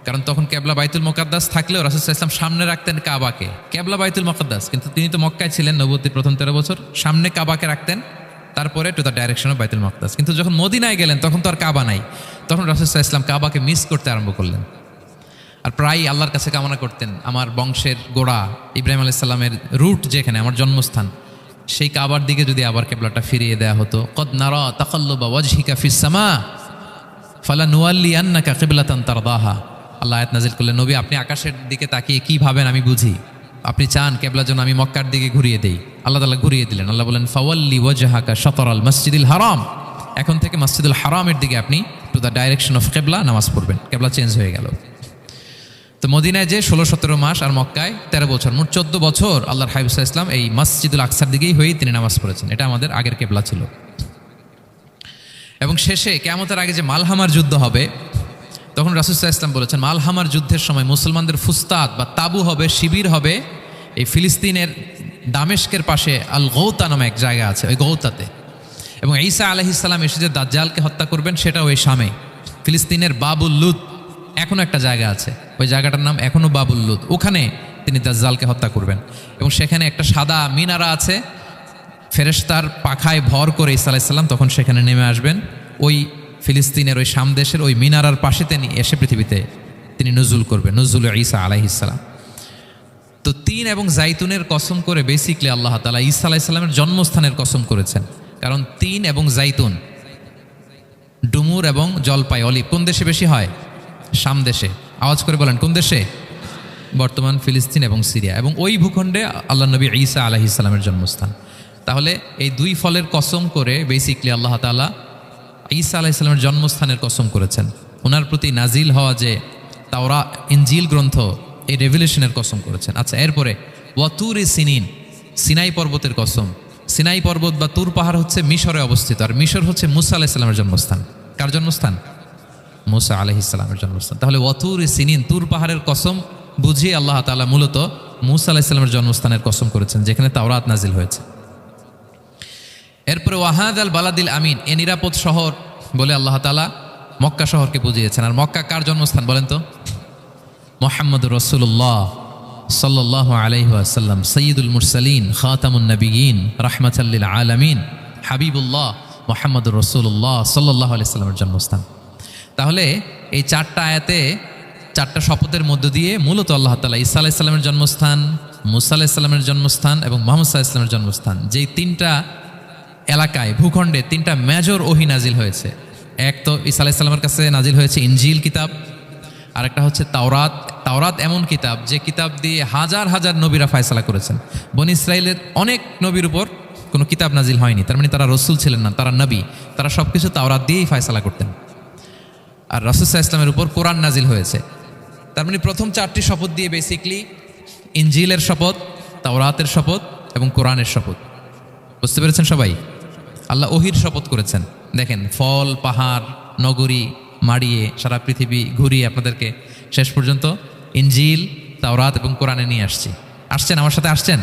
কারণ তখন কেবলা বাইতুল মুকাদ্দাস থাকলেও রাসূল সাল্লাল্লাহু আলাইহি ওয়াসাল্লাম সামনে রাখতেন কাবাকে। কেবলা বাইতুল মুকাদ্দাস, কিন্তু তিনি তো মক্কায় ছিলেন নবুয়তের প্রথম 13 বছর, সামনে কাবাকে রাখতেন, তারপরে টু দ্য ডাইরেকশন অফ বাইতুল মুকাদ্দাস। কিন্তু যখন মদিনায় গেলেন তখন তো আর কাবা নাই, তখন রাসূল সাল্লাল্লাহু আলাইহি ওয়াসাল্লাম কাবাকে মিস করতে আরম্ভ করলেন। আর প্রায় আল্লাহর কাছে কামনা করতেন, আমার বংশের গোড়া ইব্রাহিম আলাইহিস সালামের রুট যেখানে, আমার জন্মস্থান, সেই কাবার দিকে যদি আবার কেবলাটা ফিরিয়ে দেয়া হতো। কদ নারা তাকাল্লুবা ওয়াজহিকা ফিস সামা ফালানুওয়াল্লিয়ান্নাকা কিবলাতান তারদাহা। আল্লাহ আয়াত নাযিল করলেন, নবী আপনি আকাশের দিকে তাকিয়ে কি ভাবেন আমি বুঝি, আপনি চান কেবলার জন্য আমি মক্কার দিকে ঘুরিয়ে দেই। আল্লাহ তাআলা ঘুরিয়ে দিলেন। আল্লাহ বলেন ফাওয়াল্লি ওয়াজহাকা শাতরাল মসজিদিল হারাম, এখন থেকে মসজিদুল হারামের দিকে আপনি টু দ্য ডাইরেকশন অফ কেবলা নামাজ পড়বেন। কেবলা চেঞ্জ হয়ে গেল। তো মদিনায় যে 16-17 মাস, আর মক্কায় 13 বছর, মোট 14 বছর আল্লাহর হাবিব সাল্লাল্লাহু আলাইহি ওয়াসাল্লাম এই মসজিদুল আকসার দিকেই হয়েই তিনি নামাজ পড়েছেন। এটা আমাদের আগের কেবলা ছিল। এবং শেষে কিয়ামতের আগে যে মালহামার যুদ্ধ হবে, তখন রাসূল সাল্লাল্লাহু আলাইহি ওয়াসাল্লাম বলেছেন মালহামার যুদ্ধের সময় মুসলমানদের ফুস্তাদ বা তাবু হবে, শিবির হবে এই ফিলিস্তিনের দামেস্কের পাশে আল গৌতা নামে এক জায়গা আছে, ওই গৌতাতে। এবং ঈসা আলাইহিস সালাম এসে যে দাজ্জালকে হত্যা করবেন, সেটাও ওই শামে। ফিলিস্তিনের বাবুল লুদ এখনো একটা জায়গা আছে, ওই জায়গাটার নাম এখনো বাবুল লুদ, ওখানে তিনি দাজ্জালকে হত্যা করবেন। এবং সেখানে একটা সাদা মিনারা আছে, ফেরেশতার পাখায় ভর করে ঈসা আলাইহিস সালাম তখন সেখানে নেমে আসবেন। ওই ফিলিস্তিনের ওই শাম দেশের ওই মিনারার পাশে তিনি এসে পৃথিবীতে তিনি নুজুল করবেন, নুজুল ঈসা আলাইহিস সালাম। তো 3 এবং জাইতুনের কসম করে বেসিকলি আল্লাহ তাআলা ঈসা আলাইহিস সালামের জন্মস্থানের কসম করেছেন। কারণ 3 এবং জাইতুন, ডুমুর এবং জলপাই, অলিভ কোন দেশে বেশি হয়? শাম দেশে। আওয়াজ করে বলেন কোন দেশে? বর্তমান ফিলিস্তিন এবং সিরিয়া। এবং ওই ভূখণ্ডে আল্লাহ নবী ঈসা আলাইহিস সালামের জন্মস্থান। তাহলে এই 2 ফলের কসম করে বেসিকলি আল্লাহ তাআলা ঈসা আলাইহিস সালামের জন্মস্থানের কসম করেছেন। ওনার প্রতি নাজিল হওয়া যে তাওরাত ইনজিল গ্রন্থ, এই রেভেলেশনের কসম করেছেন। আচ্ছা, এরপরে ওয়াতুরি সিনিন, সিনাই পর্বতের কসম। সিনাই পর্বত বা তুর পাহাড় হচ্ছে মিশরে অবস্থিত, আর মিশর হচ্ছে মুসা আলাইহিস সালামের জন্মস্থান। কার জন্মস্থান? মুসা আলাইহিস সালামের জন্মস্থান। তাহলে ওয়াতুরি সিনিন, তুর পাহাড়ের কসম বুঝিয়ে আল্লাহ তাআলা মূলত মুসা আলাইহিস সালামের জন্মস্থানের কসম করেছেন, যেখানে তাওরাত নাজিল হয়েছে। এরপরে ওয়াহাদাল বালাদিল আমিন, এ নিরাপদ শহর বলে আল্লাহ তাআলা মক্কা শহরকে বুঝিয়েছেন। আর মক্কা কার জন্মস্থান বলেন তো? মুহাম্মদুর রাসূলুল্লাহ সাল্লাল্লাহু আলাইহি ওয়াসাল্লাম, সাইয়্যিদুল মুরসালিন, খাতামুন নবিয়্যিন, রাহমাতাল লিল আলামিন, হাবিবুল্লাহ মুহাম্মদুর রাসূলুল্লাহ সাল্লাল্লাহু আলাইহি ওয়াসাল্লামের জন্মস্থান। তাহলে এই চারটা আয়াতে চারটা শপথের মধ্য দিয়ে মূলত আল্লাহ তাআলা ঈসা আলাইহিস সালামের জন্মস্থান, মুসা আলাইহিস সালামের জন্মস্থান এবং মুহাম্মদ সাল্লাল্লাহু আলাইহি ওয়াসাল্লামের জন্মস্থান, যেই তিনটা এলাকায় ভূখণ্ডে তিনটা মেজর ওহী নাজিল হয়েছে। এক তো ঈসা আলাইহিস সালামের কাছে নাজিল হয়েছে ইনজিল কিতাব, আরেকটা হচ্ছে তাওরাত। তাওরাত এমন কিতাব যে কিতাব দিয়ে হাজার হাজার নবীরা ফায়সালা করেছেন। বনি ইসরাইলের অনেক নবীর উপর কোনো কিতাব নাজিল হয়নি, তার মানে তারা রসুল ছিলেন না, তারা নবী, তারা সব কিছু তাওরাত দিয়েই ফায়সালা করতেন। আর রাসূল সাল্লাল্লাহু আলাইহি ওয়াসাল্লামের উপর কোরআন নাজিল হয়েছে। তার মানে প্রথম চারটি শপথ দিয়ে বেসিকলি ইনজিলের শপথ, তাওরাতের শপথ এবং কোরআনের শপথ। বুঝতে পেরেছেন সবাই? আল্লাহ ওহির শপথ করেছেন। দেখেন ফল, পাহাড়, নগরী মাড়িয়ে সারা পৃথিবী ঘুরিয়ে আপনাদেরকে শেষ পর্যন্ত ইনজিল, তাওরাত এবং কোরআনে নিয়ে আসছেন আমার সাথে আসছেন।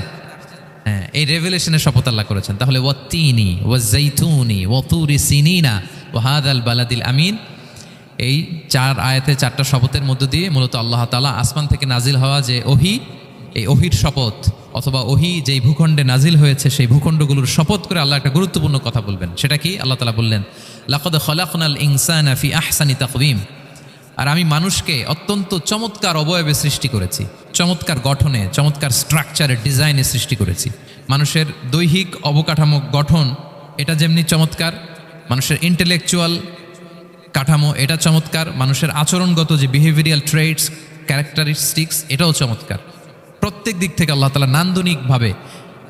হ্যাঁ, এই রেভেলেশনের শপথ আল্লাহ করেছেন। তাহলে ওয়াত্তিনি ওয়াজ্জাইতুনি ওয়াতুরি সিনিনা ওয়া হাদাল বালাদিল আমিন, এই চার আয়াতে চারটা শপথের মধ্য দিয়ে মূলত আল্লাহ তাআলা আসমান থেকে নাজিল হওয়া যে ওহী, এই ওহির শপথ অথবা ওহী যেই ভূখণ্ডে নাজিল হয়েছে সেই ভূখণ্ডগুলোর শপথ করে আল্লাহ একটা গুরুত্বপূর্ণ কথা বলবেন। সেটা কি? আল্লাহ তাআলা বললেন, লাকাদ খালাকনাল ইনসানা ফি আহসানি তাকওয়িম, আর আমি মানুষকে অত্যন্ত চমৎকার অবয়বে সৃষ্টি করেছি, চমৎকার গঠনে, চমৎকার স্ট্রাকচারের ডিজাইনে সৃষ্টি করেছি। মানুষের দৈহিক অবকাঠামো গঠন এটা যেমনি চমৎকার, মানুষের ইন্টেলেকচুয়াল কাঠামো এটা চমৎকার, মানুষের আচরণগত যে বিহেভিয়ারাল ট্রেটস, ক্যারেক্টারিস্টিক্স এটাও চমৎকার। প্রত্যেক দিক থেকে আল্লাহ তাআলা নান্দনিকভাবে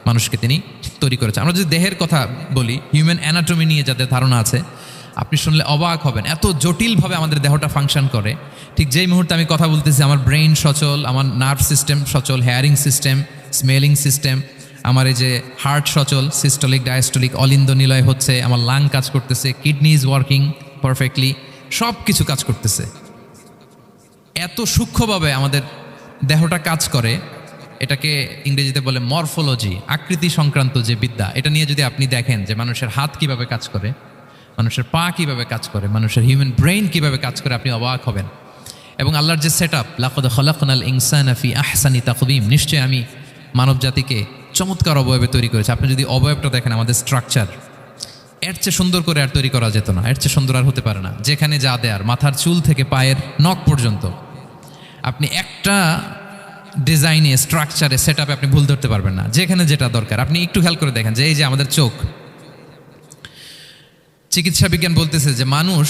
মানুষকে তিনি তৈরি করেছেন। আমরা যদি দেহের কথা বলি, হিউম্যান অ্যানাটমি নিয়ে যাদের ধারণা আছে, আপনি শুনলে অবাক হবেন এত জটিলভাবে আমাদের দেহটা ফাংশন করে। ঠিক যেই মুহূর্তে আমি কথা বলতেছি আমার ব্রেইন সচল, আমার নার্ভ সিস্টেম সচল, হেয়ারিং সিস্টেম, স্মেলিং সিস্টেম, আমার এই যে হার্ট সচল, সিস্টোলিক ডায়াস্টোলিক অলিন্দ নিলয় হচ্ছে, আমার লাং কাজ করতেছে, কিডনি ইজ ওয়ার্কিং পারফেক্টলি, সব কিছু কাজ করতেছে। এত সূক্ষ্মভাবে আমাদের দেহটা কাজ করে, এটাকে ইংরেজিতে বলে মরফোলজি, আকৃতি সংক্রান্ত যে বিদ্যা, এটা নিয়ে যদি আপনি দেখেন যে মানুষের হাত কিভাবে কাজ করে, মানুষের পা কিভাবে কাজ করে, মানুষের হিউম্যান ব্রেইন কিভাবে কাজ করে, আপনি অবাক হবেন। এবং আল্লাহর যে সেট আপ, লাকাদ খালাকনাল ইনসানা ফি আহসানি তাকওয়িম, নিশ্চয়ই আমি মানব জাতিকে চমৎকার অবয়বে তৈরি করেছি। আপনি যদি অবয়বটা দেখেন, আমাদের স্ট্রাকচার এর চেয়ে সুন্দর করে আর তৈরি করা যেত না, এর চেয়ে সুন্দর আর হতে পারে না। যেখানে যা দেয়ার, মাথার চুল থেকে পায়ের নখ পর্যন্ত, আপনি একটা ডিজাইনে, স্ট্রাকচারে, সেট আপে আপনি ভুল ধরতে পারবেন না। যেখানে যেটা দরকার আপনি একটু খেয়াল করে দেখেন যে এই যে আমাদের চোখ, চিকিৎসা বিজ্ঞান বলতেছে যে মানুষ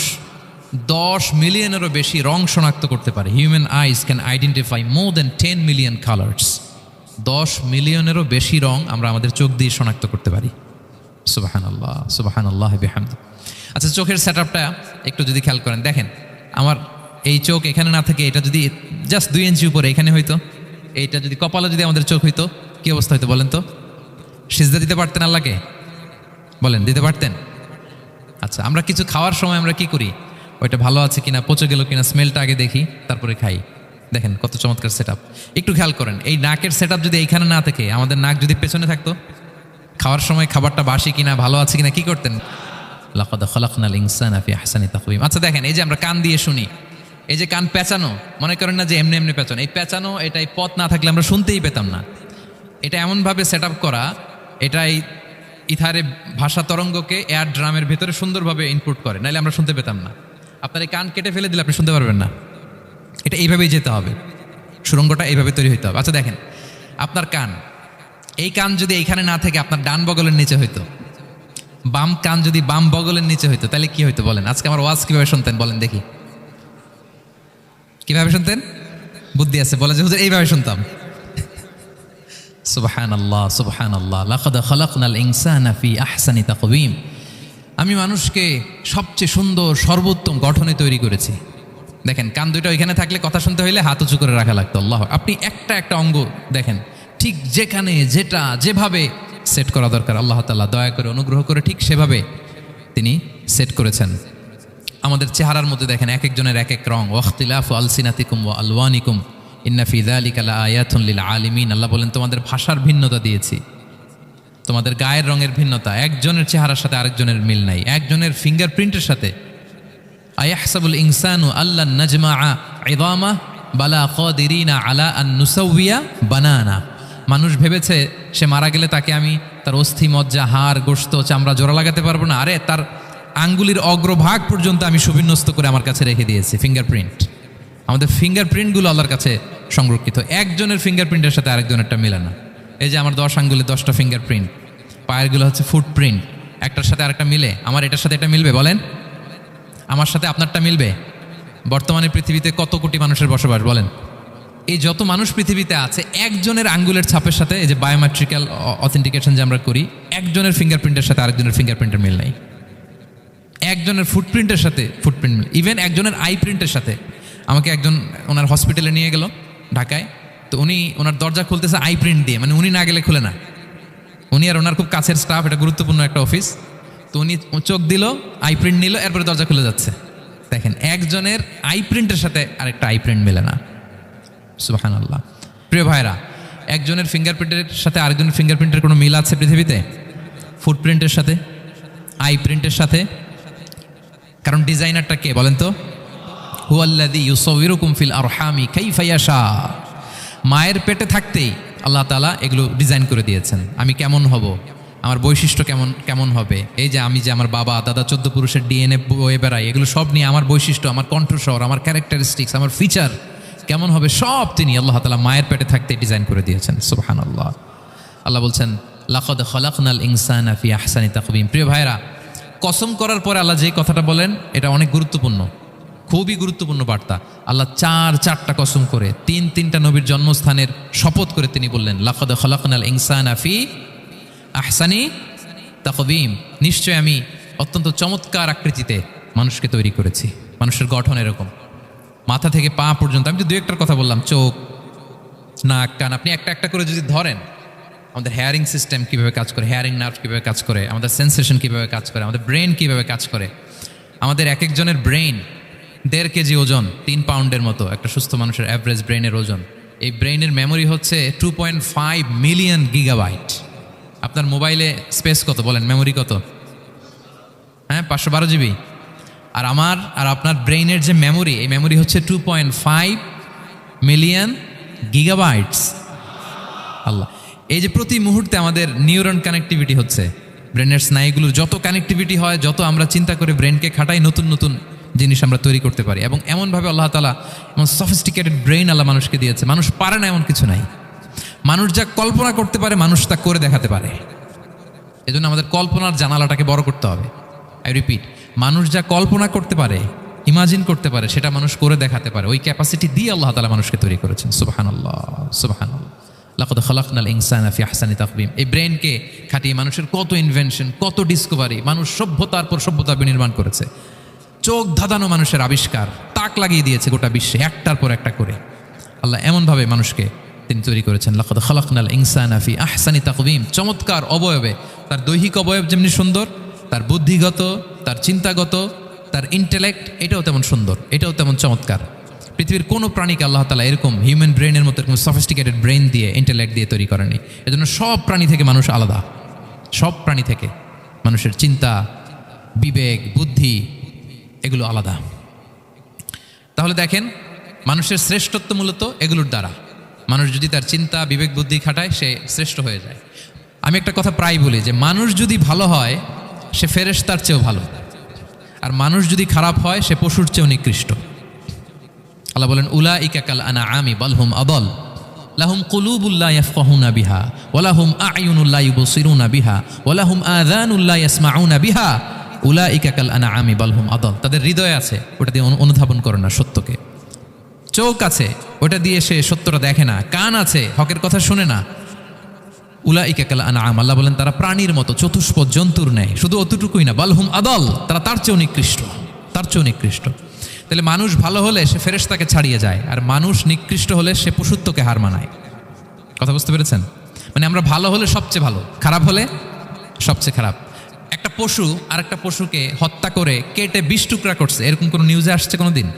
10 মিলিয়নেরও বেশি রং শনাক্ত করতে পারে। Human eyes can identify more than 10 million colours. 10 মিলিয়নেরও বেশি রং আমরা আমাদের চোখ দিয়ে শনাক্ত করতে পারি। সুবহানাল্লাহ, সুবহানাল্লাহ বিহামদি। আচ্ছা, চোখের সেট আপটা একটু যদি খেয়াল করেন, দেখেন আমার এই চোখ এখানে না থাকে, এটা যদি জাস্ট 2 ইঞ্চি উপরে এখানে হইতো, এইটা যদি কপালে যদি আমাদের চোখ হইতো, কি অবস্থা হইতো বলেন তো? সিজদা দিতে পারতেন আল্লাহকে? বলেন, দিতে পারতেন? আচ্ছা, আমরা কিছু খাওয়ার সময় আমরা কি করি? ওইটা ভালো আছে কিনা, পচে গেল কিনা, স্মেলটা আগে দেখি, তারপরে খাই। দেখেন কত চমৎকার সেট আপ। একটু খেয়াল করেন, এই নাকের সেট আপ যদি এইখানে না থাকে, আমাদের নাক যদি পেছনে থাকতো, খাওয়ার সময় খাবারটা বাসি কিনা, ভালো আছে কিনা কি করতেন? লাকাদ খালাকনাল ইনসানা ফি আহসানি তাকওয়িম। আচ্ছা দেখেন, এই যে আমরা কান দিয়ে শুনি, এই যে কান পেঁচানো, মনে করেন না যে এমনি এমনি পেঁচানো, এই পেঁচানো, এটাই পথ না থাকলে আমরা শুনতেই পেতাম না। এটা এমনভাবে সেট আপ করা, এটাই ইথারে ভাষা তরঙ্গকে এয়ার ড্রামের ভেতরে সুন্দরভাবে ইনপুট করে, নাহলে আমরা শুনতে পেতাম না। আপনার এই কান কেটে ফেলে দিলে আপনি শুনতে পারবেন না। এটা এইভাবেই যেতে হবে, সুরঙ্গটা এইভাবে তৈরি হইতে হবে। আচ্ছা দেখেন, আপনার কান, এই কান যদি এইখানে না থেকে আপনার ডান বগলের নিচে হইতো, বাম কান যদি বাম বগলের নিচে হইতো, তাহলে কি হইতো বলেন? আজকে আমার ওয়াজ কিভাবে শুনতেন বলেন দেখি, কিভাবে শুনতেন? বুদ্ধি আছে বলে যে হুজুর এইভাবে শুনতাম। সুবহানাল্লাহ, সুবহানাল্লাহ। লাকাদ খালাকনাল ইনসানা ফি আহসানি তাকওয়িম, আমি মানুষকে সবচেয়ে সুন্দর সর্বোত্তম গঠনে তৈরি করেছি। দেখেন, কান দুইটা ওইখানে থাকলে কথা শুনতে হইলে হাত উঁচু করে রাখা লাগতো। আল্লাহ, আপনি একটা একটা অঙ্গ দেখেন, ঠিক যেখানে যেটা যেভাবে সেট করা দরকার, আল্লাহ তাআলা দয়া করে অনুগ্রহ করে ঠিক সেভাবে তিনি সেট করেছেন। আমাদের চেহারার মধ্যে দেখেন, এক একজনের এক এক রং। ওয়াখতিলাফু আলসিনাতিকুম ওয়া আলওয়ানিকুম ইন্না ফি যালিকা লাআয়াতুন লিল আলিমিন। আল্লাহ বলেন, তোমাদের ভাষার ভিন্নতা দিয়েছি, তোমাদের গায়ের রঙের ভিন্নতা, একজনের চেহারার সাথে আরেকজনের মিল নাই, একজনের ফিঙ্গারপ্রিন্টের সাথে। আয়াহসাবুল ইনসানু আল্লান নাজমাআ ইযামা বালা কাদিরিনা আলা আন নুসাউইয়া বানানা। মানুষ ভেবেছে সে মারা গেলে তাকে আমি তার অস্থি, মজ্জা, হাড়, গোশত, চামড়া জোড়া লাগাতে পারবো না। আরে তার আঙ্গুলির অগ্রভাগ পর্যন্ত আমি সুবিন্যস্ত করে আমার কাছে রেখে দিয়েছি ফিঙ্গারপ্রিন্ট। আমাদের ফিঙ্গারপ্রিন্টগুলো আল্লাহর কাছে সংরক্ষিত, একজনের ফিঙ্গারপ্রিন্টের সাথে আরেকজনেরটা মিলে না। এই যে আমার 10 আঙ্গুলে 10টা ফিঙ্গারপ্রিন্ট, পায়েরগুলো হচ্ছে ফুটপ্রিন্ট, একটার সাথে আরেকটা মিলে। আমার এটার সাথে এটা মিলবে বলেন? আমার সাথে আপনারটা মিলবে? বর্তমানে পৃথিবীতে কত কোটি মানুষের বসবাস বলেন? এই যত মানুষ পৃথিবীতে আছে, একজনের আঙ্গুলের ছাপের সাথে, এই যে বায়োমেট্রিক্যাল অথেন্টিকেশন যে আমরা করি, একজনের ফিঙ্গারপ্রিন্টের সাথে আরেকজনের ফিঙ্গারপ্রিন্টের মিল নাই। একজনের ফুটপ্রিন্টের সাথে ফুটপ্রিন্ট মিল, ইভেন একজনের আই প্রিন্টের সাথে। আমাকে একজন ওনার হসপিটালে নিয়ে গেল ঢাকায়, তো উনি ওনার দরজা খুলতেছে আই প্রিন্ট দিয়ে, মানে উনি না গেলে খুলে না। উনি আর ওনার খুব কাছের স্টাফ, এটা গুরুত্বপূর্ণ একটা অফিস, তো উনি চোখ দিল, আই প্রিন্ট নিল, এরপরে দরজা খুলে যাচ্ছে। দেখেন, একজনের আই প্রিন্টের সাথে আরেকটা আই প্রিন্ট মেলে না। সুবহানাল্লাহ। প্রিয় ভাইরা, একজনের ফিঙ্গারপ্রিন্টের সাথে আরেকজনের ফিঙ্গারপ্রিন্টের কোনো মিল আছে পৃথিবীতে? ফুটপ্রিন্টের সাথে, আই প্রিন্টের সাথে? কারণ ডিজাইনারটা কে বলেন তো? হুয়াল্লাযী ইউসাউবিরুকুম ফিল আরহামি কাইফা ইয়াশা। মায়ের পেটে থাকতেই আল্লাহ তাআলা এগুলো ডিজাইন করে দিয়েছেন। আমি কেমন হব, আমার বৈশিষ্ট্য কেমন কেমন হবে, এই যে আমি যে আমার বাবা দাদা 14 পুরুষের ডিএনএ বয়ে বেড়াই, এগুলো সব নিয়ে আমার বৈশিষ্ট্য, আমার কণ্ঠস্বর, আমার ক্যারেক্টারিস্টিক্স, আমার ফিচার কেমন হবে, সব তিনি আল্লাহ তাআলা মায়ের পেটে থাকতে ডিজাইন করে দিয়েছেন। সুবহানাল্লাহ। আল্লাহ বলছেন, লাকাদ খালাকনাল ইনসানা ফি আহসানি তাকওয়িম। প্রিয় ভাইরা, কসম করার পরে আল্লাহ যে কথাটা বলেন, এটা অনেক গুরুত্বপূর্ণ, খুবই গুরুত্বপূর্ণ বার্তা। আল্লাহ চারটা কসম করে তিনটা নবীর জন্মস্থানের শপথ করে তিনি বললেন, লাকাদ খালাকনাল ইনসানা ফি আহসানি তাকওয়িম। নিশ্চয় আমি অত্যন্ত চমৎকার আকৃতিতে মানুষকে তৈরি করেছি। মানুষের গঠন এরকম, মাথা থেকে পা পর্যন্ত। আমি তো দু একটার কথা বললাম, চোখ, নাক, কান, আপনি একটা একটা করে যদি ধরেন, আমাদের হেয়ারিং সিস্টেম কীভাবে কাজ করে, হেয়ারিং নার্ভ কীভাবে কাজ করে, আমাদের সেন্সেশন কীভাবে কাজ করে, আমাদের ব্রেন কীভাবে কাজ করে। আমাদের এক একজনের ব্রেন 1.5 কেজি ওজন, 3 পাউন্ডের মতো একটা সুস্থ মানুষের অ্যাভারেজ ব্রেনের ওজন। এই ব্রেনের মেমোরি হচ্ছে 2.5 মিলিয়ন গিগাবাইট। আপনার মোবাইলে স্পেস কত বলেন, মেমোরি কত? হ্যাঁ, 512 জিবি। আর আমার আর আপনার ব্রেইনের যে মেমোরি, এই মেমোরি হচ্ছে 2.5 মিলিয়ন গিগাবাইটস। আল্লাহ, এই যে প্রতি মুহূর্তে আমাদের নিউরন কানেক্টিভিটি হচ্ছে, ব্রেনের স্নায়ুগুলোর যত কানেক্টিভিটি হয়, যত আমরা চিন্তা করে ব্রেনকে খাটাই, নতুন নতুন জিনিস আমরা তৈরি করতে পারি। এবং এমনভাবে আল্লাহ তাআলা এমন সফিস্টিকেটেড ব্রেইন আল্লাহ মানুষকে দিয়েছে, মানুষ পারে না এমন কিছু নাই। মানুষ যা কল্পনা করতে পারে, মানুষ তা করে দেখাতে পারে। এজন্য আমাদের কল্পনার জানালাটাকে বড় করতে হবে। আই রিপিট, মানুষ যা কল্পনা করতে পারে, ইমাজিন করতে পারে, সেটা মানুষ করে দেখাতে পারে। ওই ক্যাপাসিটি দিয়ে আল্লাহ তাআলা মানুষকে তৈরি করেছেন। সুবহানাল্লাহ, সুবহানাল্লাহ। লাকাদ খালাকনাল ইনসানা ফি আহসানি তাকওয়িম। এই ব্রেনকে খাটিয়ে মানুষের কত ইনভেনশন, কত ডিসকভারি, মানুষ সভ্যতার পর সভ্যতা বিনির্মাণ করেছে। চোখ ধাঁধানো মানুষের আবিষ্কার, তাক লাগিয়ে দিয়েছে গোটা বিশ্বে একটার পর একটা করে। আল্লাহ এমনভাবে মানুষকে তিনি তৈরি করেছেন। লাকাদ খালাকনাল ইনসানা ফি আহসানি তাকওয়িম। চমৎকার অবয়বে, তার দৈহিক অবয়ব যেমনি সুন্দর, তার বুদ্ধিগত, তার চিন্তাগত, তার ইন্টেলেক্ট, এটাও তেমন সুন্দর, এটাও তেমন চমৎকার। পৃথিবীর কোনো প্রাণীকে আল্লাহ তাআলা এরকম হিউম্যান ব্রেনের মতো এরকম সফিস্টিকেটেড ব্রেন দিয়ে, ইন্টেলেক্ট দিয়ে তৈরি করেনি। এজন্য সব প্রাণী থেকে মানুষ আলাদা। সব প্রাণী থেকে মানুষের চিন্তা, বিবেক, বুদ্ধি এগুলো আলাদা। তাহলে দেখেন, মানুষের শ্রেষ্ঠত্ব মূলত এগুলোর দ্বারা। মানুষ যদি তার চিন্তা, বিবেক, বুদ্ধি খাটায়, সে শ্রেষ্ঠ হয়ে যায়। আমি একটা কথা প্রায় বলি যে, মানুষ যদি ভালো হয়, সে ফেরেশতার চেয়েও ভালো, আর মানুষ যদি খারাপ হয়, সে পশুর চেয়েও নিকৃষ্ট। আল্লাহ বলেন, উলাইকা কাল আনআমি বাল হুম আদাল লাহুম কুলুবুল লা ইয়াফকাহুনা বিহা ওয়া লাহুম আ'য়ুনুল লা ইউবসিরুনা বিহা ওয়া লাহুম আযানুল লা ইয়াসমাউনা বিহা উলাইকা কাল আনআমি বাল হুম আদাল। তাদের হৃদয় আছে, ওটা দিয়ে অনুধাবন করে না সত্যকে। চোখ আছে, ওটা দিয়ে সে সত্যটা দেখে না। কান আছে, হকের কথা শুনে না। উলাইকা কাল আনআম, আল্লাহ বলেন তারা প্রাণীর মতো, চতুষ্পদ জন্তুর ন্যায়। শুধু অতটুকুই না, বাল হুম আদাল, তারা তার চেয়েও নিকৃষ্ট, তার চেয়েও নিকৃষ্ট। তাহলে মানুষ ভালো হলে সে ফেরেশতাকে ছাড়িয়ে যায়, আর মানুষ নিকৃষ্ট হলে সে পশুত্বকে হার মানায়। কথা বুঝতে পেরেছেন? মানে আমরা ভালো হলে সবচেয়ে ভালো, খারাপ হলে সবচেয়ে খারাপ। একটা পশু আর একটা পশুকে হত্যা করে কেটে 20 টুকরা করছে, এরকম কোনো নিউজে আসছে কোনো দিন?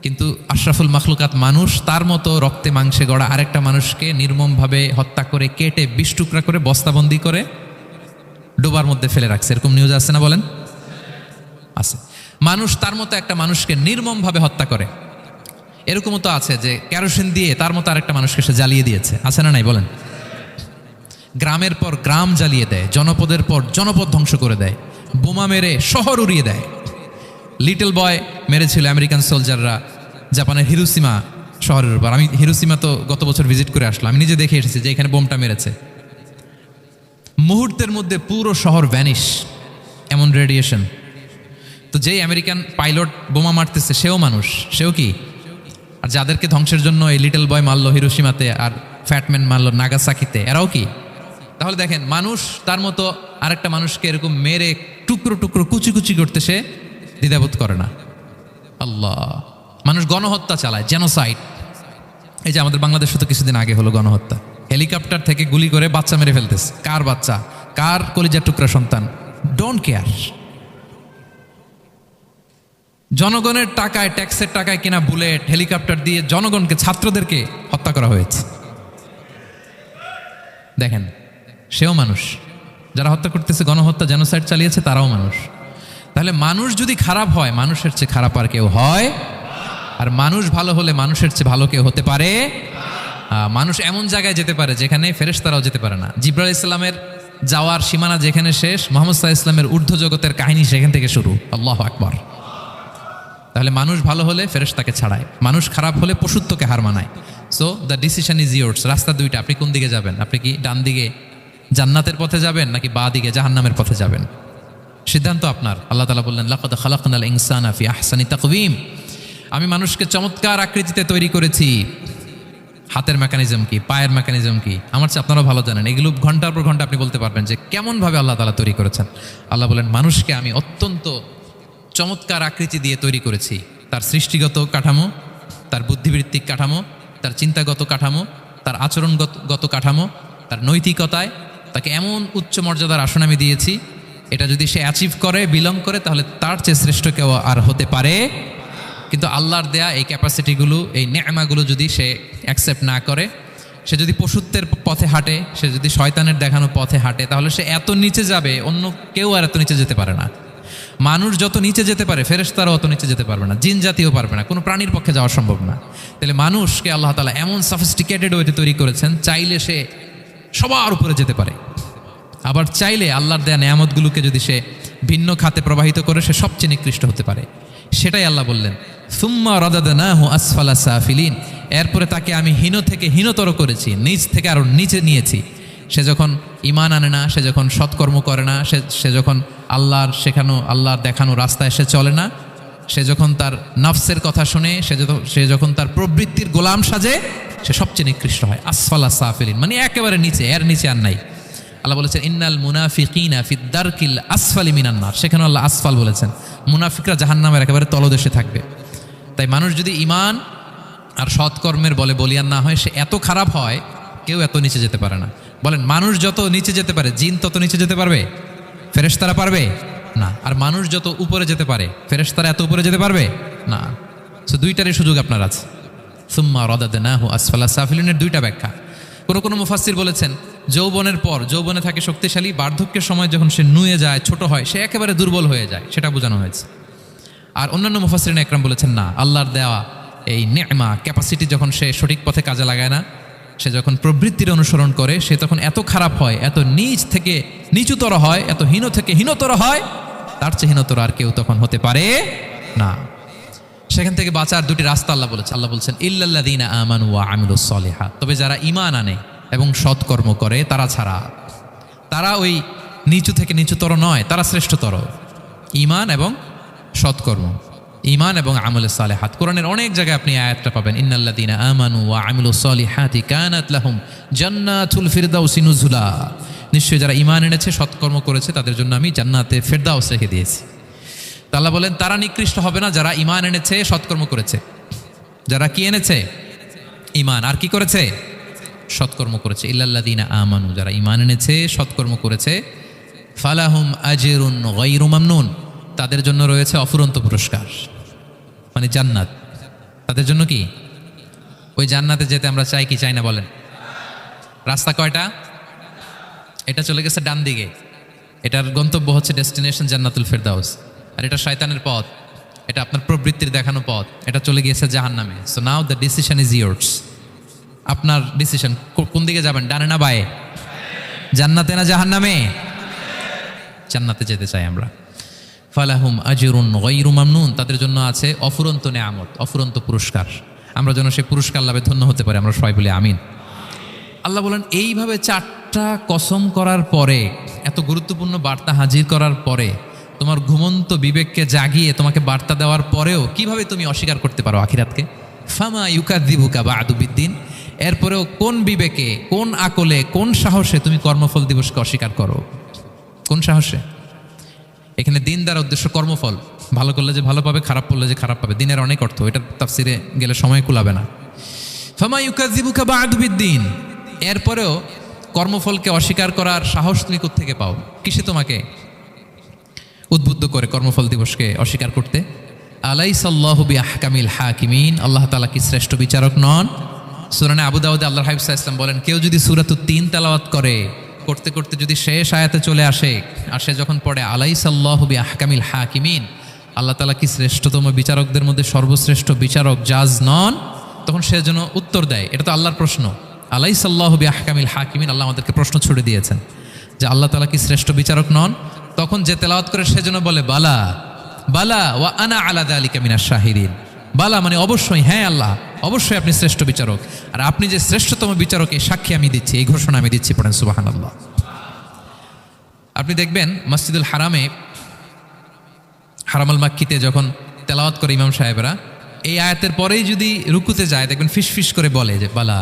কিন্তু আশরাফুল মাখলুকাত মানুষ, তার মতো রক্তে মাংসে গড়া আরেকটা মানুষকে নির্মমভাবে হত্যা করে কেটে 20 টুকরা করে বস্তাবন্দি করে ডোবার মধ্যে ফেলে রাখছে। এরকম নিউজ আছে না বলেন? আছে। মানুষ তার মতো একটা মানুষকে নির্মমভাবে হত্যা করে। এরকমও তো আছে যে কেরোসিন দিয়ে তার মতো আরেকটা মানুষকে সে জ্বালিয়ে দিয়েছে, আছে না নাই বলেন? গ্রামের পর গ্রাম জ্বালিয়ে দেয়, জনপদের পর জনপদ ধ্বংস করে দেয়। বোমা মেরে শহর উড়িয়ে দেয়। লিটল বয় মেরেছিল আমেরিকান সোলজাররা জাপানের হিরোশিমা শহরের উপর। আমি হিরোশিমা তো গত বছর ভিজিট করে আসলাম, আমি নিজে দেখে এসেছি যে এখানে বোমটা মেরেছে। মুহূর্তের মধ্যে পুরো শহর ভ্যানিশ, এমন রেডিয়েশন। তো যেই আমেরিকান পাইলট বোমা মারতেছে সেও মানুষ, সেও কি? আর যাদেরকে ধ্বংসের জন্য এই লিটল বয় মারলো হিরোশিমাতে আর ফ্যাটম্যান মারলো নাগাসাকিতে, এরাও কি? তাহলে দেখেন, মানুষ তার মতো আরেকটা মানুষকে এরকম মেরে টুকরো টুকরো কুচি কুচি করতে সে দ্বিধাবোধ করে না। আল্লাহ, মানুষ গণহত্যা চালায়, জেনোসাইড। এই যে আমাদের বাংলাদেশে তো কিছুদিন আগে হলো গণহত্যা, হেলিকপ্টার থেকে গুলি করে বাচ্চা মেরে ফেলতেছে। কার বাচ্চা? কার কলিজার টুকরা সন্তান? Don't care. জনগণের টাকায়, ট্যাক্সের টাকায় কিনা বুলেট, হেলিকপ্টার দিয়ে জনগণকে, ছাত্রদেরকে হত্যা করা হয়েছে। দেখেন, সেও মানুষ। যারা হত্যা করতেছে, গণহত্যা, জেনোসাইড চালিয়েছে, তারাও মানুষ। তাহলে মানুষ যদি খারাপ হয়, মানুষের চেয়ে খারাপ আর কেউ হয়? আর মানুষ ভালো হলে মানুষের চেয়ে ভালো কেউ হতে পারে? মানুষ এমন জায়গায় যেতে পারে যেখানে ফেরেশতারাও যেতে পারে না। জিবরাইল ইসলামের যাওয়ার সীমানা যেখানে শেষ, মুহাম্মদ সাল্লাল্লাহু আলাইহি ওয়াসাল্লামের ঊর্ধ্ব জগতের কাহিনী সেখান থেকে শুরু। আল্লাহু আকবার। তাহলে মানুষ ভালো হলে ফেরেশতাকে ছাড়ায়, মানুষ খারাপ হলে পশুত্বকে হার মানায়। So the decision is yours. রাস্তা দুইটা, আপনি কোন দিকে যাবেন? আপনি কি ডান দিকে জান্নাতের পথে যাবেন নাকি বাঁ দিকে জাহান্নামের পথে যাবেন? সিদ্ধান্ত আপনার। আল্লাহ তাআলা বললেন, লাকাদ খালাকনাল ইনসানা ফি আহসানি তাকওয়িম। আমি মানুষকে চমৎকার আকৃতিতে তৈরি করেছি। হাতের মেকানিজম কি, পায়ের মেকানিজম কি, আমার চেয়ে আপনারা ভালো জানেন। এগুলো ঘন্টার পর ঘন্টা আপনি বলতে পারবেন যে কেমনভাবে আল্লাহ তাআলা তৈরি করেছেন। আল্লাহ বলেন, মানুষকে আমি অত্যন্ত চমৎকার আকৃতি দিয়ে তৈরি করেছি। তার সৃষ্টিগত কাঠামো, তার বুদ্ধিবৃত্তিক কাঠামো, তার চিন্তাগত কাঠামো, তার আচরণগত কাঠামো, তার নৈতিকতায় তাকে এমন উচ্চ মর্যাদার আসন আমি দিয়েছি, এটা যদি সে অ্যাচিভ করে, বিলং করে, তাহলে তার চেয়ে শ্রেষ্ঠ কেউ আর হতে পারে। কিন্তু আল্লাহর দেয়া এই ক্যাপাসিটিগুলো, এই নেয়ামাগুলো যদি সে অ্যাকসেপ্ট না করে, সে যদি পশুত্বের পথে হাঁটে, সে যদি শয়তানের দেখানো পথে হাঁটে, তাহলে সে এত নিচে যাবে, অন্য কেউ আর এত নিচে যেতে পারে না। মানুষ যত নিচে যেতে পারে, ফেরেশতারাও অত নিচে যেতে পারবে না, জিন জাতিও পারবে না, কোনো প্রাণীর পক্ষে যাওয়া সম্ভব না। তাহলে মানুষকে আল্লাহ তাআলা এমন সফিস্টিকেটেড ওয়েতে তৈরি করেছেন, চাইলে সে সবার উপরে যেতে পারে। আবার চাইলে আল্লাহর দেয়া নেয়ামতগুলোকে যদি সে ভিন্ন খাতে প্রবাহিত করে, সে সবচেয়ে নিকৃষ্ট হতে পারে। সেটাই আল্লাহ বললেন, সুম্মা রাদাদনাহু আসফালা সাফিলিন। এরপরে তাকে আমি হীন থেকে হীনতর করেছি, নিচ থেকে আরো নিচে নিয়েছি। সে যখন ঈমান আনে না, সে যখন সৎকর্ম করে না, সে যখন আল্লাহর শেখানো, আল্লাহর দেখানো রাস্তায় সে চলে না, সে যখন তার নফসের কথা শুনে, সে যখন তার প্রবৃত্তির গোলাম সাজে, সে সবচেয়ে নিকৃষ্ট হয়। আসফালা সাফিলিন মানে একেবারে নিচে, এর নিচে আর নাই। আল্লাহ বলেছেন, ইন্নাল মুনাফিকিনা ফিদ দারকিল আসফালি মিনান নার। সেখানে আল্লাহ আসফাল বলেছেন। মুনাফিকরা জাহান্নামের একেবারে তলদেশে থাকবে। তাই মানুষ যদি ঈমান আর সৎকর্মের বলে বলিয়ান না হয়, সে এত খারাপ হয়, কেউ এত নিচে যেতে পারে না। বলেন, মানুষ যত নিচে যেতে পারে, জিন তত নিচে যেতে পারবে? ফেরেশতারা পারবে না। আর মানুষ যত উপরে যেতে পারে, ফেরেশতারা এত উপরে যেতে পারবে না। সো দুইটারই সুযোগ আপনার আছে। সুম্মা রাদাদনাহু আসফালা সাফিলিনের দুইটা ব্যাখ্যা। কোনো মুফাসসির বলেছেন, যৌবনের পর, যৌবনে থাকে শক্তিশালী, বার্ধক্যের সময় যখন সে নুয়ে যায়, ছোট হয়, সে একেবারে দুর্বল হয়ে যায়, সেটা বোঝানো হয়েছে। আর অন্যান্য মুফাসসিরিন একরাম বলেছেন, না, আল্লাহর দেওয়া এই নেয়মা, ক্যাপাসিটি যখন সে সঠিক পথে কাজে লাগায় না, সে যখন প্রবৃত্তির অনুসরণ করে, সে তখন এত খারাপ হয়, এত নিচ থেকে নিচুতর হয়, এত হীন থেকে হীনতর হয়, তার চেয়ে হীনতর আর কেউ তখন হতে পারে না। সেখান থেকে বাঁচার দুটি রাস্তা আল্লাহ বলেছেন। আল্লাহ বলছেন, ইল্লাল্লাযীনা আমানু ওয়া আমিলুস সলিহাত। তবে যারা ঈমান আনে এবং সৎকর্ম করে তারা ছাড়া। তারা ওই নিচু থেকে নিচুতর নয়, তারা শ্রেষ্ঠতর। ঈমান এবং সৎকর্ম, ঈমান এবং আমলে সালেহাত। কোরআনের অনেক জায়গায় আপনি আয়াতটা পাবেন, ইন্নাল্লাযীনা আমানু ওয়া আমিলুস সলিহাতি কানাত লাহুম জান্নাতুল ফিরদাউসি নুজুলা। নিশ্চয়ই যারা ঈমান এনেছে, সৎকর্ম করেছে, তাদের জন্য আমি জান্নাতে ফিরদাউস রেখে দিয়েছি। আল্লাহ বলেন, তারা নিকৃষ্ট হবে না যারা ঈমান এনেছে, সৎকর্ম করেছে। যারা কি এনেছে? ঈমান। আর কি করেছে? সৎকর্ম করেছে। ইল্লাল্লাযীনা আমানু, যারা ঈমান এনেছে, সৎকর্ম করেছে, ফালাহুম আজরুন গায়রু মামনুন, তাদের জন্য রয়েছে অফুরন্ত পুরস্কার, মানে জান্নাত। তাদের জন্য কি? ওই জান্নাতে যেতে আমরা চাই কি চাই না বলেন? রাস্তা কয়টা? এটা চলে গেছে ডান দিকে, এটার গন্তব্য হচ্ছে ডেস্টিনেশন জান্নাতুল ফিরদাউস। আর এটা শয়তানের পথ, এটা আপনার প্রবৃত্তির দেখানো পথ, এটা চলে গিয়েছে জাহান্নামে। So now the decision is yours. আপনার ডিসিশন, কোন দিকে যাবেন, ডানে না বায়ে? জান্নাতে না জাহান্নামে? জান্নাতে যেতে চাই আমরা। ফালাহুম আজরুন গায়রু মামনুন, তাদের জন্য আছে অফুরন্ত নেয়ামত, অফুরন্ত পুরস্কার। আমরা যেন সেই পুরস্কার লাভে ধন্য হতে পারি, আমরা সবাই বলি আমিন। আল্লাহ বলেন এইভাবে 4টা কসম করার পরে, এত গুরুত্বপূর্ণ বার্তা হাজির করার পরে, তোমার ঘুমন্ত বিবেককে জাগিয়ে তোমাকে বার্তা দেওয়ার পরেও কিভাবে তুমি অস্বীকার করতে পারো আখিরাতকে? ফামা ইউকাযযিবুকা বা'দু বিদ্দিন, এরপরেও কোন বিবেকে, কোন আকলে, কোন সাহসে তুমি কর্মফল দিবসকে অস্বীকার করো? কোন সাহসে? এখানে দিন দ্বারা উদ্দেশ্য কর্মফল, ভালো করলে যে ভালো পাবে, খারাপ করলে যে খারাপ পাবে। দিনের অনেক অর্থ, এটা তাফসিরে গেলে সময় কুলাবে না। ফামা ইউকাযযিবুকা বা'দু বিদ্দিন, এরপরেও কর্মফলকে অস্বীকার করার সাহস তুমি কোত্থেকে পাও? কিসে তোমাকে উদ্বুদ্ধ করে কর্মফল দিবসকে অস্বীকার করতে? আলাইসাল্লাহু বিআহকামিল হাকিমিন, আল্লাহ তাআলা কি শ্রেষ্ঠ বিচারক নন? সূরা আবু দাউদে আল্লাহর হাবিব সাল্লাল্লাহু আলাইহি ওয়াসাল্লাম বলেন, কেউ যদি সূরাতুত তিন তেলাওয়াত করে, করতে করতে যদি শেষ আয়াতে চলে আসে, আর সে যখন পড়ে আলাইসাল্লাহু বিআহকামিল হাকিমিন, আল্লাহ তাআলা কি শ্রেষ্ঠতম বিচারকদের মধ্যে সর্বশ্রেষ্ঠ বিচারক জাজ নন, তখন সে যেন উত্তর দেয়, এটা তো আল্লাহর প্রশ্ন। আলাইসাল্লাহু বিআহকামিল হাকিমিন, আল্লাহ আমাদেরকে প্রশ্ন ছুড়ে দিয়েছেন যে আল্লাহ তাআলা কি শ্রেষ্ঠ বিচারক নন? তখন যে তেলাওয়াত করে সে যেন বলে বালা বালা ওয়া আনা আলা যালিকা মিনাশ শাহিদিন। বালা মানে অবশ্যই, হ্যাঁ আল্লাহ অবশ্যই আপনি শ্রেষ্ঠ বিচারক, আর আপনি যে শ্রেষ্ঠতম বিচারক এই সাক্ষী আমি দিচ্ছি, এই ঘোষণা আমি দিচ্ছি। পড়েন সুবহানাল্লাহ। আপনি দেখবেন মসজিদুল হারামে, হারামাল মাক্কিতে যখন তেলাওয়াত করে ইমাম সাহেবরা, এই আয়াতের পরেই যদি রুকুতে যায় দেখবেন ফিস ফিস করে বলে যে বালা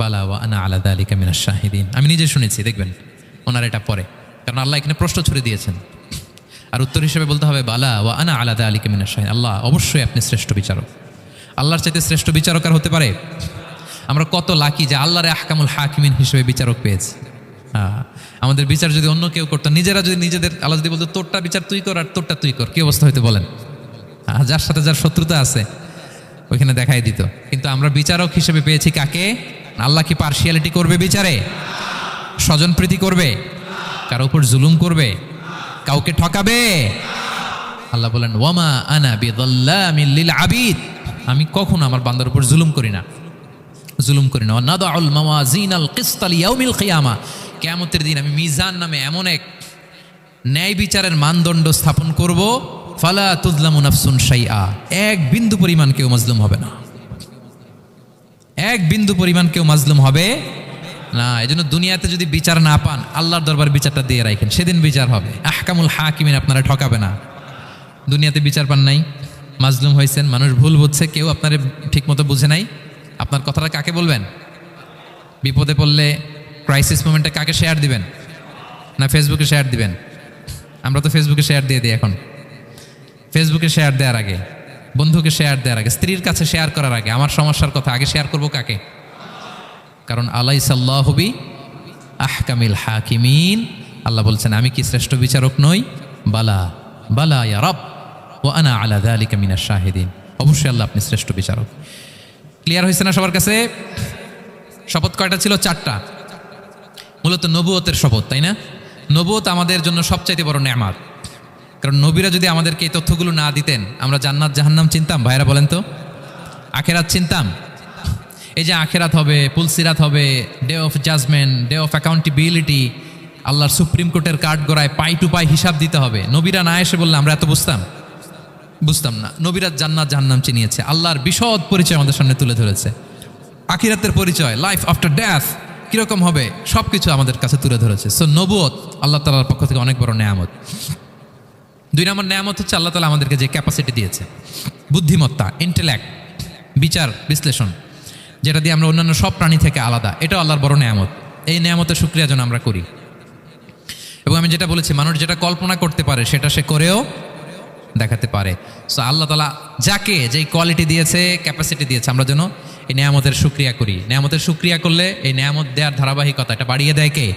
বালা ওয়া আনা আলা যালিকা মিনাশ শাহিদিন। আমি নিজে শুনেছি, দেখবেন ওনার এটা পরে, কারণ আল্লাহ এখানে প্রশ্ন ছুড়ে দিয়েছেন। আর উত্তর হিসেবে বলতে হবে বালা ওয়া আনা আলা যালিকা মিনাশ শাহিদিন, আল্লাহ অবশ্যই আপনি শ্রেষ্ঠ বিচারক। আল্লাহর চাইতে শ্রেষ্ঠ বিচারক আর হতে পারে? আমরা কত লাকি যে আল্লাহর আহকামুল হাকিমিন হিসেবে বিচারক পেয়েছি। আমাদের বিচার যদি অন্য কেউ করতো, নিজেরা যদি নিজেদের, আল্লাহ যদি বলতো তোরটা বিচার তুই কর আর তোরটা তুই কর, কি অবস্থা হইতে বলেন? যার সাথে যার শত্রুতা আছে ওইখানে দেখাই দিত। কিন্তু আমরা বিচারক হিসেবে পেয়েছি কাকে? আল্লাহ কি পার্সিয়ালিটি করবে বিচারে? স্বজনপ্রীতি করবে? কারো উপর জুলুম করবে? কাউকে ঠকাবে? আল্লাহ বলেন ওয়ামা আনা বিযাল্লামিল লিল আবিদ, আমি কখনো আমার বান্দার উপর জুলুম করি না, জুলুম করি না। নাদাউল মাওয়াজিনাল কিসতা লিয়াউমিল কিয়ামা, কিয়ামতের দিন আমি মিজান নামে এমন এক ন্যায় বিচারের মানদণ্ড স্থাপন করব, ফালা তুযলামু নাফসুন শাইআ, এক বিন্দু পরিমাণ কেউ মাজলুম হবে না, এক বিন্দু পরিমাণ কেউ মাজলুম হবে না। এজন্য দুনিয়াতে যদি বিচার না পান, আল্লাহর দরবার বিচারটা দিয়ে রাখেন, সেদিন বিচার হবে। আহকামুল হাকিমিন আপনারা ঠকাবে না। দুনিয়াতে বিচার পান নাই, মাজলুম হয়েছেন, মানুষ ভুল বুঝছে, কেউ আপনারে ঠিকমতো বুঝে নাই, আপনার কথাটা কাকে বলবেন? বিপদে পড়লে ক্রাইসিস মোমেন্টে কাকে শেয়ার দিবেন? না ফেসবুকে শেয়ার দিবেন? আমরা তো ফেসবুকে শেয়ার দিয়ে দিই এখন। ফেসবুকে শেয়ার দেওয়ার আগে, বন্ধুকে শেয়ার দেওয়ার আগে, স্ত্রীর কাছে শেয়ার করার আগে আমার সমস্যার কথা আগে শেয়ার করব কাকে? কারণ আলাইসাল্লাহু বি আহকামিল হাকিমিন, আল্লাহ বলছেন আমি কি শ্রেষ্ঠ বিচারক নই? বালা বালা ইয়া রব ওয়া আনা আলা যালিকা মিনাশ শাহিদিন, অবশ্যই আল্লাহ আপনি শ্রেষ্ঠ বিচারক। ক্লিয়ার হয়েছে না সবার কাছে? শপথ কয়টা ছিল? 4টা। মূলত নবুয়তের শপথ, তাই না? নবুয়ত আমাদের জন্য সবচাইতে বড় নেয়ামত। কারণ নবীরা যদি আমাদেরকে এই তথ্যগুলো না দিতেন, আমরা জান্নাত জাহান্নাম চিনতাম? ভাইরা বলেন তো, আখেরাত চিনতাম? এই যে আখেরাত হবে, পুলসিরাত হবে, day of judgement, day of accountability, আল্লাহর সুপ্রিম কোর্টের কাঠ গড়ায় পাই টু পাই হিসাব দিতে হবে, নবীরা না এসে বললে আমরা এত বুঝতাম না। নবীরা জান্নাত জাহান্নাম চিনিয়েছে, আল্লাহর বিশদ পরিচয় আমাদের সামনে তুলে ধরেছে, আখিরাতের পরিচয়, লাইফ আফটার ডেথ কিরকম হবে, সব কিছু আমাদের কাছে তুলে ধরেছে। সো নবুয়ত আল্লাহ তাআলার পক্ষ থেকে অনেক বড় নেয়ামত। 2 নম্বর নেয়ামত হচ্ছে আল্লাহ তাআলা আমাদেরকে যে ক্যাপাসিটি দিয়েছে, বুদ্ধিমত্তা, ইন্টেলেক্ট, বিচার বিশ্লেষণ, যেটা দিয়ে আমরা অন্যান্য সব প্রাণী থেকে আলাদা, এটাও আল্লাহর বড় নেয়ামত। এই নেয়ামতের শুকরিয়া যেন আমরা করি। এবং আমি যেটা বলেছি, মানুষ যেটা কল্পনা করতে পারে সেটা সে করেও দেখাতে পারে। সো আল্লাহ তাআলা যাকে যেই কোয়ালিটি দিয়েছে, ক্যাপাসিটি দিয়েছে, আমরা যেন এই নেয়ামতের শুকরিয়া করি। নেয়ামতের শুকরিয়া করলে এই নেয়ামত দেওয়ার ধারাবাহিকতা এটা বাড়িয়ে দেয় কে?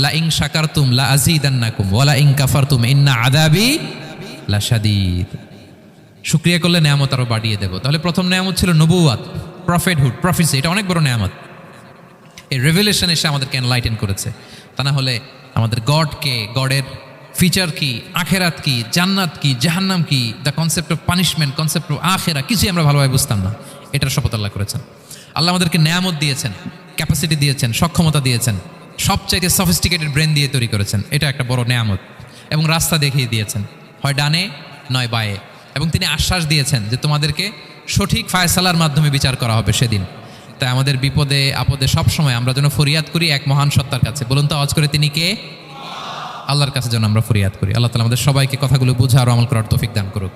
লা ইন শাকারতুম লা আযীদান্নাকুম ওয়া লা ইন কাফারতুম ইন্না আযাবি লাশাদীদ। শুকরিয়া করলে নেয়ামত আরো বাড়িয়ে দেব। তাহলে প্রথম নেয়ামত ছিল নবুওয়াত, প্রফেটহুড, প্রফেসি, এটা অনেক বড় নেয়ামত। এই রেভেলেশন এসে আমাদেরকে এনলাইটেন করেছে। তা না হলে আমাদের গডকে, গডের ফিচার কি, আখেরাত কি, জান্নাত কি, জাহান্নাম কি, the concept of punishment, concept of আখেরা, কিছুই আমরা ভালোভাবে বুঝতাম না। এটার শপথ আল্লাহ করেছেন। আল্লাহ আমাদেরকে নেয়ামত দিয়েছেন, ক্যাপাসিটি দিয়েছেন, সক্ষমতা দিয়েছেন, সবচাইতে সফিস্টিকেটেড ব্রেন দিয়ে তৈরি করেছেন, এটা একটা বড় নেয়ামত। এবং রাস্তা দেখিয়ে দিয়েছেন। হয় ডানে নয় বায়ে। এবং তিনি আশ্বাস দিয়েছেন যে তোমাদেরকে সঠিক ফায়সালার মাধ্যমে বিচার করা হবে সেদিন। তাই আমাদের বিপদে আপদে সবসময় আমরা যেন ফরিয়াদ করি এক মহান সত্তার কাছে। বলুন তো আওয়াজ করে, তিনি কে? আল্লাহর কাছে যেন আমরা ফরিয়াদ করি। আল্লাহ তাআলা আমাদের সবাইকে কথাগুলো বুঝা আর আমল করার তৌফিক দান করুক।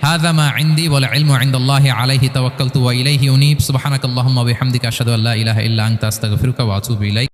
হাযা মা ইনদি ওয়াল ইলমু ইনদাল্লাহি আলাইহি তাওয়াক্কালতু ওয়া ইলাইহি উনীব। সুবহানাকাল্লাহুম্মা ওয়া বিহামদিকা আশহাদু আল্লা ইলাহা ইল্লা আনতা আস্তাগফিরুকা ওয়া আতুবু ইলাইক।